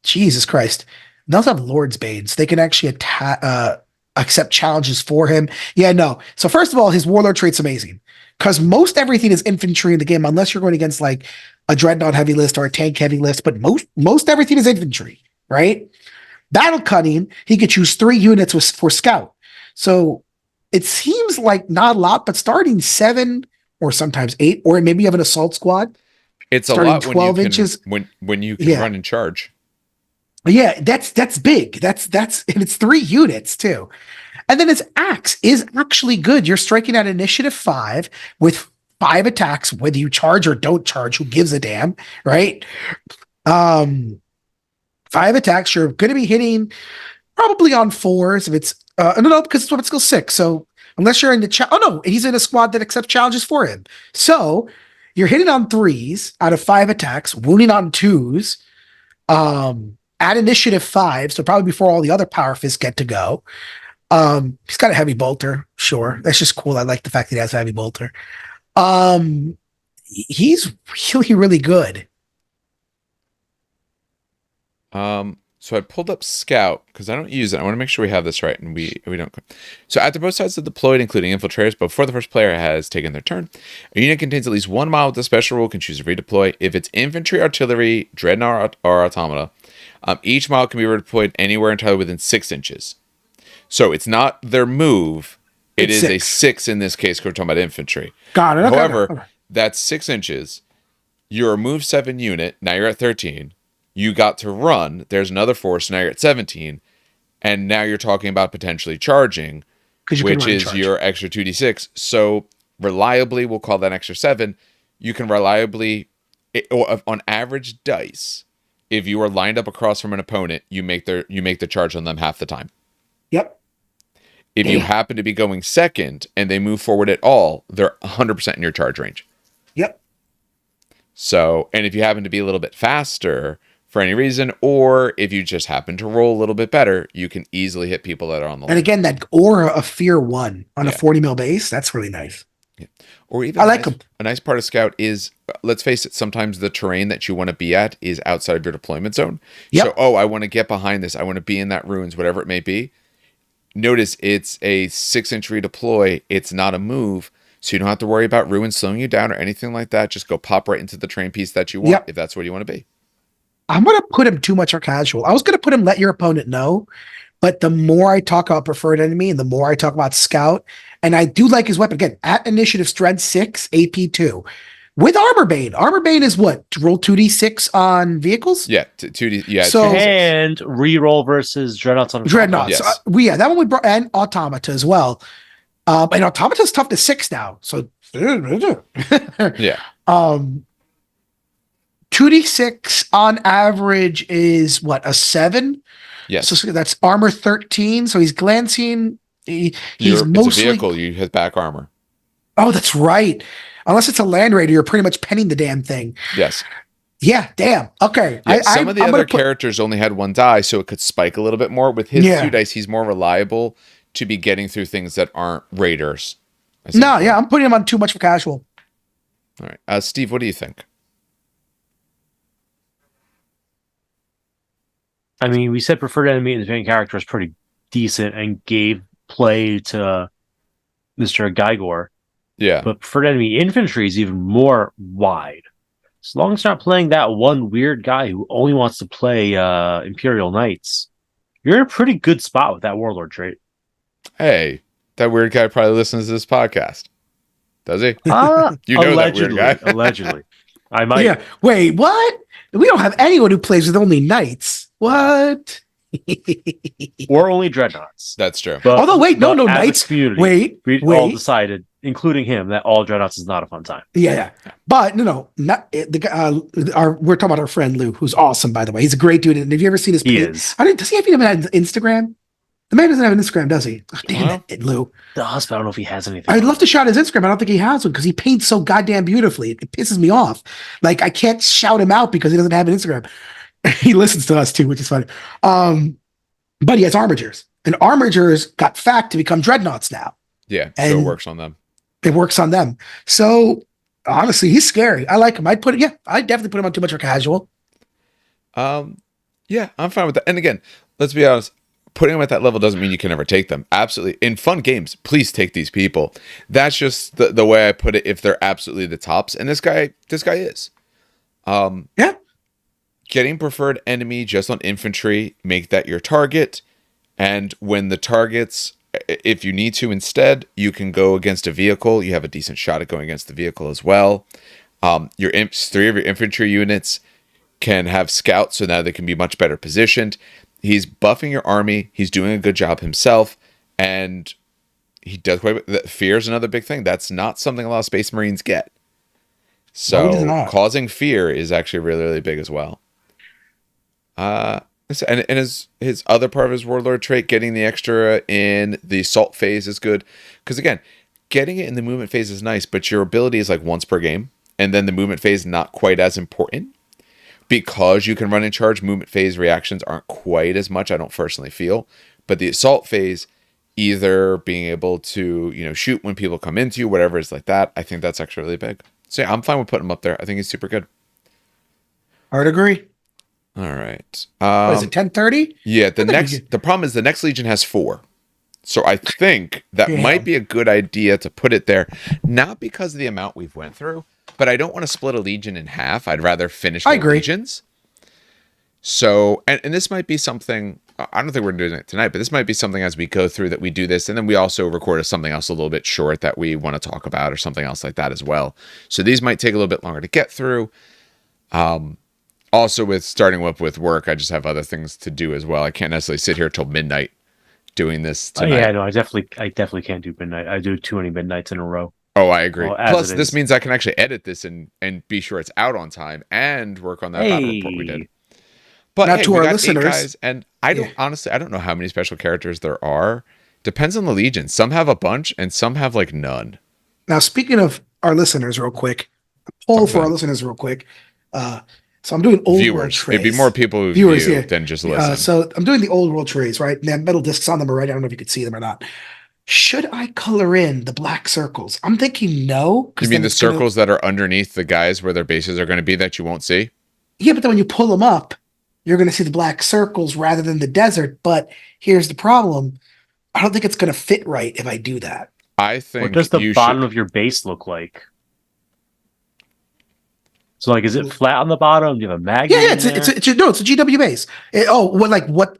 Jesus Christ. They also have Lord's Banes. They can actually attack. Accept challenges for him. Yeah, no. So first of all, his warlord trait's amazing because most everything is infantry in the game, unless you're going against like a dreadnought heavy list or a tank heavy list. But most everything is infantry, right? Battle Cunning, he could choose 3 units for Scout. So it seems like not a lot, but starting 7 or sometimes 8, or maybe you have an assault squad. It's a lot 12 inches when you can run and charge. Yeah, that's big. That's and it's 3 units too. And then his axe is actually good. You're striking at initiative 5 with 5 attacks, whether you charge or don't charge, who gives a damn, right? 5 attacks, you're going to be hitting probably on 4s if it's no, because it's weapon skill 6. So unless you're in the he's in a squad that accepts challenges for him. So you're hitting on 3s out of 5 attacks, wounding on 2s. At initiative 5, so probably before all the other power fists get to go. He's got a heavy bolter, sure. That's just cool. I like the fact that he has a heavy bolter. He's really, really good. So I pulled up Scout because I don't use it. I want to make sure we have this right and we don't. So after both sides are deployed, including infiltrators, but before the first player has taken their turn, a unit contains at least 1 model with a special rule can choose to redeploy. If it's infantry, artillery, dreadnought, or automata, each model can be redeployed anywhere entirely within 6 inches. So it's not their move. It It's is a 6. 6 in this case, because we're talking about infantry. Got it. Okay, However, okay. that's 6 inches. You're a move 7 unit. Now you're at 13. You got to run. There's another force. Now you're at 17. And now you're talking about potentially charging, 'Cause you can which run and is charge. your extra 2d6. So reliably, we'll call that extra 7. You can reliably, on average dice, if you are lined up across from an opponent, you make the charge on them half the time. Yep. If you happen to be going second and they move forward at all, they're 100% in your charge range. Yep. So, and if you happen to be a little bit faster for any reason, or if you just happen to roll a little bit better, you can easily hit people that are on the line. And again, that aura of fear 1 on a Yeah. 40 mil base, that's really nice. Yeah. Or even I like 'em. a nice part of Scout is, let's face it, sometimes the terrain that you want to be at is outside of your deployment zone. Yep. So, I want to get behind this. I want to be in that ruins, whatever it may be. Notice it's a 6-inch redeploy. It's not a move. So you don't have to worry about ruins slowing you down or anything like that. Just go pop right into the terrain piece that you want, Yep. if that's what you want to be. I'm going to put him too much on casual. I was going to put him let your opponent know, but the more I talk about preferred enemy and the more I talk about scout, and I do like his weapon again at initiative strength 6, AP 2 with armor bane. Armor bane is what? Roll 2d6 on vehicles? Yeah, 2D. Yeah, So- 2D6. And reroll versus dreadnoughts on Dreadnoughts. Yes. That one we brought, and automata as well. And automata's tough to 6 now. So Yeah. 2d6 on average is what, a 7? Yes. So that's armor 13. So he's glancing. He's It's mostly. a vehicle. You hit back armor. Oh, that's right. Unless it's a land raider, you're pretty much penning the damn thing. Yes. Yeah, damn. Okay. Yeah, some of the I'm other gonna put- characters only had 1 die, so it could spike a little bit more. With his Yeah. 2 dice, he's more reliable to be getting through things that aren't raiders. No, yeah, I'm putting him on too much for casual. All right. Steve, what do you think? I mean, we said preferred enemy and the main character is pretty decent and gave play to Mr. Geigor, Yeah. but preferred enemy infantry is even more wide. As long as you're not playing that one weird guy who only wants to play Imperial Knights, you're in a pretty good spot with that Warlord trait. Hey, that weird guy probably listens to this podcast. Does he? You know that weird Allegedly, guy. allegedly. I might. Yeah. Wait, what? We don't have anyone who plays with only knights. What? Or only dreadnoughts. That's true. But, Although, wait, no, but as a knights. community, Wait, we all wait. decided, including him, that all dreadnoughts is not a fun time. Yeah. But not the guy. We're talking about our friend Lou, who's awesome, by the way. He's a great dude. And have you ever seen his He page? is. Does he even have an Instagram? The man doesn't have an Instagram, does he? Oh, damn it, Lou. Does, but I don't know if he has anything. I'd love to shout his Instagram. I don't think he has one because he paints so goddamn beautifully. It pisses me off. Like I can't shout him out because he doesn't have an Instagram. He listens to us too, which is funny. But he has armigers, and armigers got fact to become dreadnoughts now. Yeah. So And- it works on them. It works on them. So honestly, he's scary. I like him. I'd definitely put him on too much for casual. Yeah, I'm fine with that. And again, let's be honest, putting them at that level doesn't mean you can never take them. Absolutely. In fun games, please take these people. That's just the way I put it if they're absolutely the tops. And this guy is. Yeah. Getting preferred enemy just on infantry, make that your target. And when the targets, if you need to instead, you can go against a vehicle. You have a decent shot at going against the vehicle as well. Your imps, 3 of your infantry units can have scouts, so now they can be much better positioned. He's buffing your army. He's doing a good job himself, and he does quite a bit. Fear is another big thing. That's not something a lot of Space Marines get. No, it is So not. causing fear is actually really, really big as well. And his other part of his warlord trait, getting the extra in the assault phase is good. Because again, getting it in the movement phase is nice, but your ability is like once per game, and then the movement phase not quite as important. Because you can run and charge, movement phase reactions aren't quite as much, I don't personally feel. But the assault phase, either being able to, shoot when people come into you, whatever is like that, I think that's actually really big. So yeah, I'm fine with putting him up there. I think he's super good. Hard agree. All right. What is it, 1030? Yeah, think the problem is the next Legion has 4. So I think that Damn. might be a good idea to put it there. Not because of the amount we've went through, but I don't want to split a Legion in half. I'd rather finish the I agree. Legions. So, and this might be something I don't think we're doing it tonight, but this might be something as we go through that we do this, and then we also record something else a little bit short that we want to talk about or something else like that as well. So these might take a little bit longer to get through. Also, with starting up with work, I just have other things to do as well. I can't necessarily sit here till midnight doing this tonight. Yeah, no, I definitely can't do midnight. I do too many midnights in a row. Oh, I agree. Well, Plus, this means I can actually edit this and be sure it's out on time and work on that battle report we did. But now, hey, to we our got listeners, 8 guys, and I don't honestly, I don't know how many special characters there are. Depends on the legion. Some have a bunch, and some have like none. Now, speaking of our listeners, real quick, a poll for our listeners, real quick. So I'm doing old world trays. It'd be more people who viewers view than just listen. So I'm doing the old world trays, right? And they have metal discs on them already. I don't know if you could see them or not. Should I color in the black circles? I'm thinking no. You mean the circles that are underneath the guys where their bases are going to be that you won't see? Yeah, but then when you pull them up, you're going to see the black circles rather than the desert. But here's the problem. I don't think it's going to fit right if I do that. I think. What does the bottom of your base look like? So, like, is it flat on the bottom? Do you have a magnet? Yeah, it's a GW base.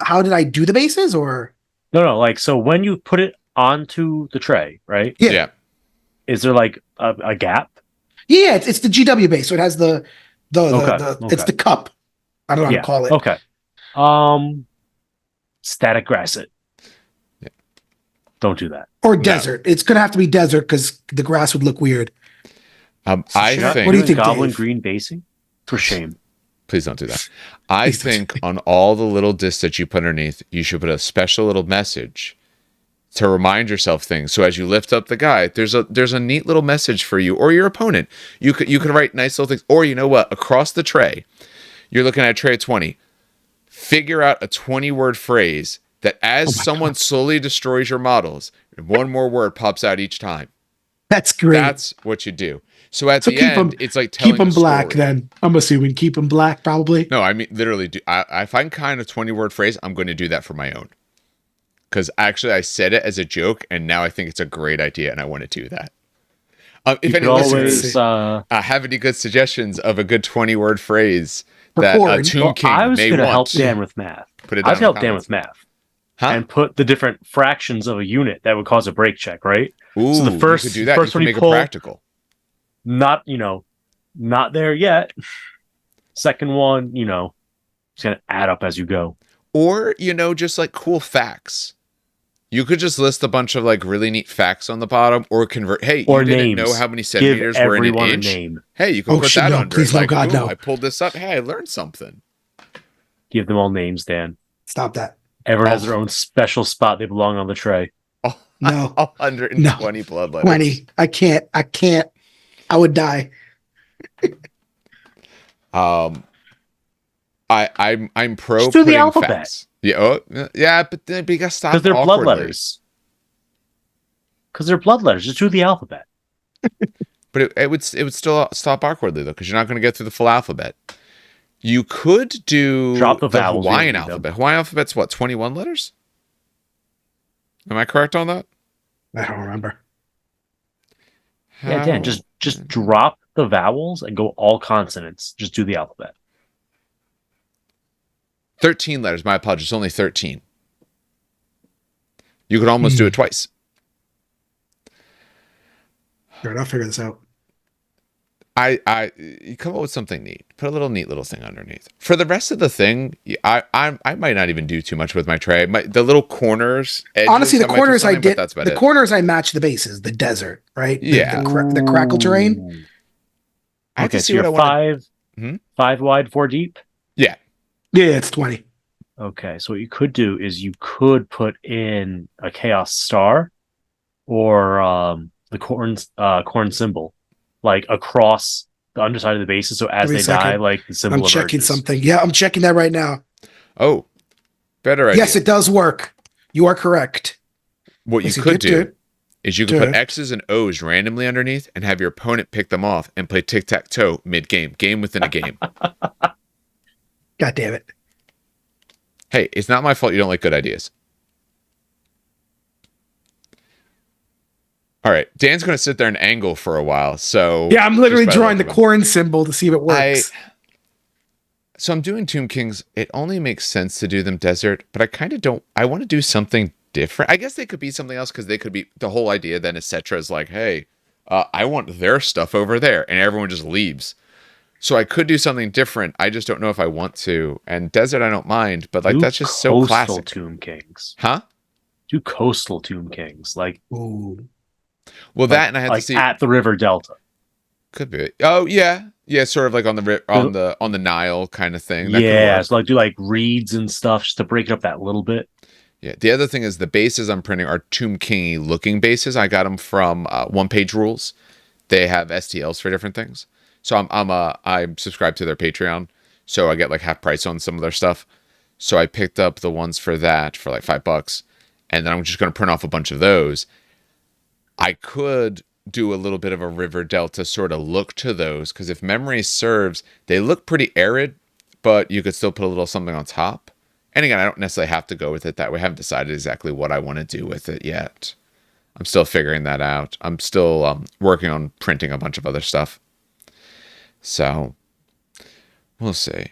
How did I do the bases or? No. Like, so when you put it onto the tray, right? Yeah. Is there like a gap? Yeah, it's the GW base. So it has the it's the cup. I don't know how to call it. Okay. Static grass it. Yeah. Don't do that. Or desert. No. It's gonna have to be desert because the grass would look weird. I think. What do you think, Goblin Dave? green basing? For shame. Please don't do that. I think on all the little discs that you put underneath, you should put a special little message to remind yourself things. So as you lift up the guy, there's a neat little message for you or your opponent. You can write nice little things. Or you know what? Across the tray, you're looking at a tray of 20. Figure out a 20-word phrase that as someone slowly destroys your models, one more word pops out each time. That's great. That's what you do. So at the end, it's like telling keep them a black. story. Then I'm assuming keep them black, probably. No, I mean literally. If I'm kind of 20-word phrase, I'm going to do that for my own. Because actually, I said it as a joke, and now I think it's a great idea, and I want to do that. If any listeners have any good suggestions of a good 20-word phrase that Tomb King I was may going to want, help Dan with math. Put it down. I'd help Dan with math. And put the different fractions of a unit that would cause a break check, right? Ooh, so the first, you could do that. First you one make you pull, it practical. Not there yet. Second one, it's going to add up as you go. Or, just like cool facts. You could just list a bunch of like really neat facts on the bottom or convert. Hey, or you names. Didn't know how many centimeters were in an inch. Name. Hey, you can put that under. Please, no, God, no. I pulled this up. Hey, I learned something. Give them all names, Dan. Stop that. Everyone has their own special spot they belong on the tray. Oh, no. 120 blood letters. 20. I can't. I would die. I'm pro just do the alphabet. Facts. Yeah, but then you gotta stop because they're blood letters. Because they're blood letters. Just do the alphabet. But it would still stop awkwardly though, because you're not going to get through the full alphabet. You could do drop the vowels. Hawaiian alphabet. Hawaiian alphabet's what, 21 letters? Am I correct on that? I don't remember. Yeah, Dan, just drop the vowels and go all consonants. Just do the alphabet. 13 letters. My apologies. Only 13. You could almost do it twice. All right, I'll figure this out. You come up with something neat. Put a neat little thing underneath. For the rest of the thing, I might not even do too much with my tray. The little corners. Edges, honestly, the corners I did. The corners I matched the bases. The desert, right? Yeah. The crackle terrain. I have to see so what I want. 5 wide, 4 deep. Yeah. Yeah, it's 20. Okay, so what you could do is you could put in a chaos star, or the corn symbol, like across the underside of the bases. So as they die, like the symbol. I'm checking something. Yeah, I'm checking that right now. Oh, better idea. Yes, it does work. You are correct. What you could do is you could put X's and O's randomly underneath and have your opponent pick them off and play tic-tac-toe mid-game, game within a game. God damn it. Hey, it's not my fault you don't like good ideas. All right, Dan's going to sit there and angle for a while. So yeah, I'm literally drawing the corn symbol to see if it works. So I'm doing Tomb Kings. It only makes sense to do them desert, but I kind of don't. I want to do something different. I guess they could be something else because they could be the whole idea. Then is Cetra is like, hey, I want their stuff over there, and everyone just leaves. So I could do something different. I just don't know if I want to. And desert, I don't mind, but like Do that's just so coastal classic, Tomb Kings. huh? Do coastal Tomb Kings like Ooh. Well, that and I had like to see. at the river delta. Could be. Oh yeah, yeah, sort of like on the Nile kind of thing. That could Yeah, work. so like do like reeds and stuff just to break it up that little bit. Yeah. The other thing is the bases I'm printing are Tomb King-y looking bases. I got them from One Page Rules. They have STLs for different things. So I'm subscribed to their Patreon, so I get like half price on some of their stuff. So I picked up the ones for that for like $5, and then I'm just going to print off a bunch of those. I could do a little bit of a river delta sort of look to those because if memory serves, they look pretty arid, but you could still put a little something on top. And again, I don't necessarily have to go with it that way. I haven't decided exactly what I want to do with it yet. I'm still figuring that out. I'm still working on printing a bunch of other stuff. So we'll see.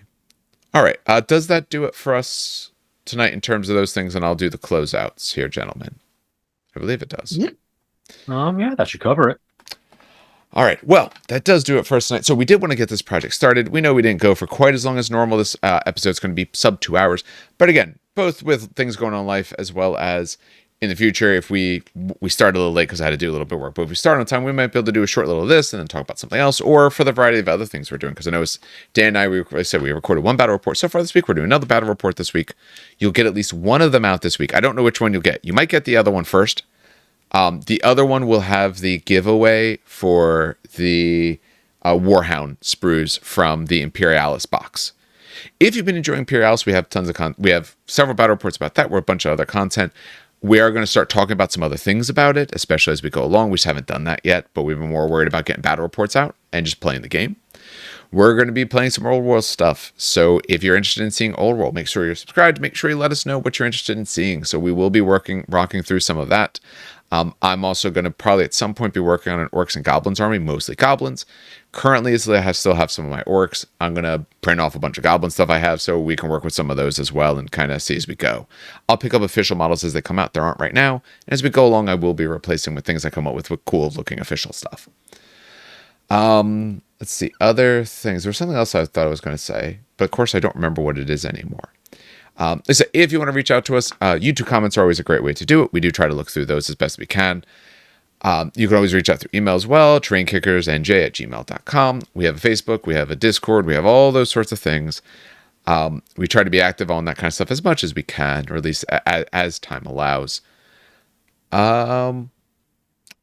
All right. Does that do it for us tonight in terms of those things? And I'll do the closeouts here, gentlemen. I believe it does. Yeah. Yeah, that should cover it. All right. Well, that does do it for us tonight. So we did want to get this project started. We know we didn't go for quite as long as normal. This episode's going to be sub 2 hours. But again, both with things going on in life as well as in the future, if we start a little late because I had to do a little bit of work, but if we start on time, we might be able to do a short little of this and then talk about something else, or for the variety of other things we're doing. Because I know Dan and I we recorded one battle report so far this week. We're doing another battle report this week. You'll get at least one of them out this week. I don't know which one you'll get. You might get the other one first. The other one will have the giveaway for the Warhound sprues from the Imperialis box. If you've been enjoying Imperialis, we have tons of we have several battle reports about that. We're a bunch of other content. We are going to start talking about some other things about it, especially as we go along. We just haven't done that yet, but we've been more worried about getting battle reports out and just playing the game. We're going to be playing some Old World stuff. So if you're interested in seeing Old World, make sure you're subscribed. Make sure you let us know what you're interested in seeing. So we will be rocking through some of that. I'm also going to probably at some point be working on an Orcs and Goblins army, mostly Goblins. Currently, I still have some of my Orcs. I'm going to print off a bunch of Goblin stuff I have so we can work with some of those as well and kind of see as we go. I'll pick up official models as they come out. There aren't right now. And as we go along, I will be replacing with things I come up with cool looking official stuff. Let's see. Other things. There was something else I thought I was going to say, but of course I don't remember what it is anymore. So if you want to reach out to us, YouTube comments are always a great way to do it. We do try to look through those as best we can. You can always reach out through email as well, terrainkickersnj@gmail.com. We have a Facebook, we have a Discord, we have all those sorts of things. We try to be active on that kind of stuff as much as we can, or at least as time allows. Man,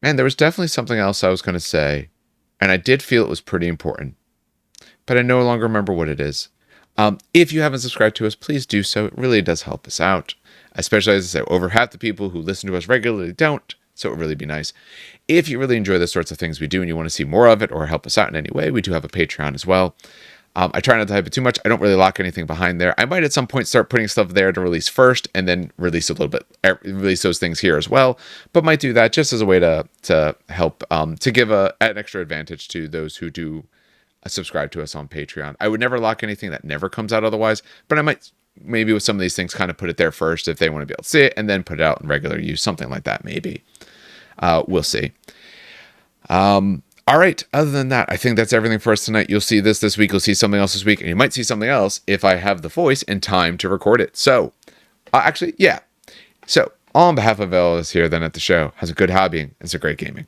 there was definitely something else I was going to say, and I did feel it was pretty important, but I no longer remember what it is. If you haven't subscribed to us, please do so. It really does help us out, especially as I say, over half the people who listen to us regularly don't. So it would really be nice. If you really enjoy the sorts of things we do and you want to see more of it or help us out in any way, we do have a Patreon as well. I try not to hype it too much. I don't really lock anything behind there. I might at some point start putting stuff there to release first and then release release those things here as well. But might do that just as a way to help, to give an extra advantage to those who do subscribe to us on Patreon. I would never lock anything that never comes out otherwise, but I might maybe with some of these things kind of put it there first if they want to be able to see it and then put it out in regular use, something like that maybe. We'll see. All right. Other than that, I think that's everything for us tonight. You'll see this week. You'll see something else this week, and you might see something else if I have the voice and time to record it. So, actually, yeah. So, on behalf of all of us here then at the show, has a good hobbying. It's a great gaming.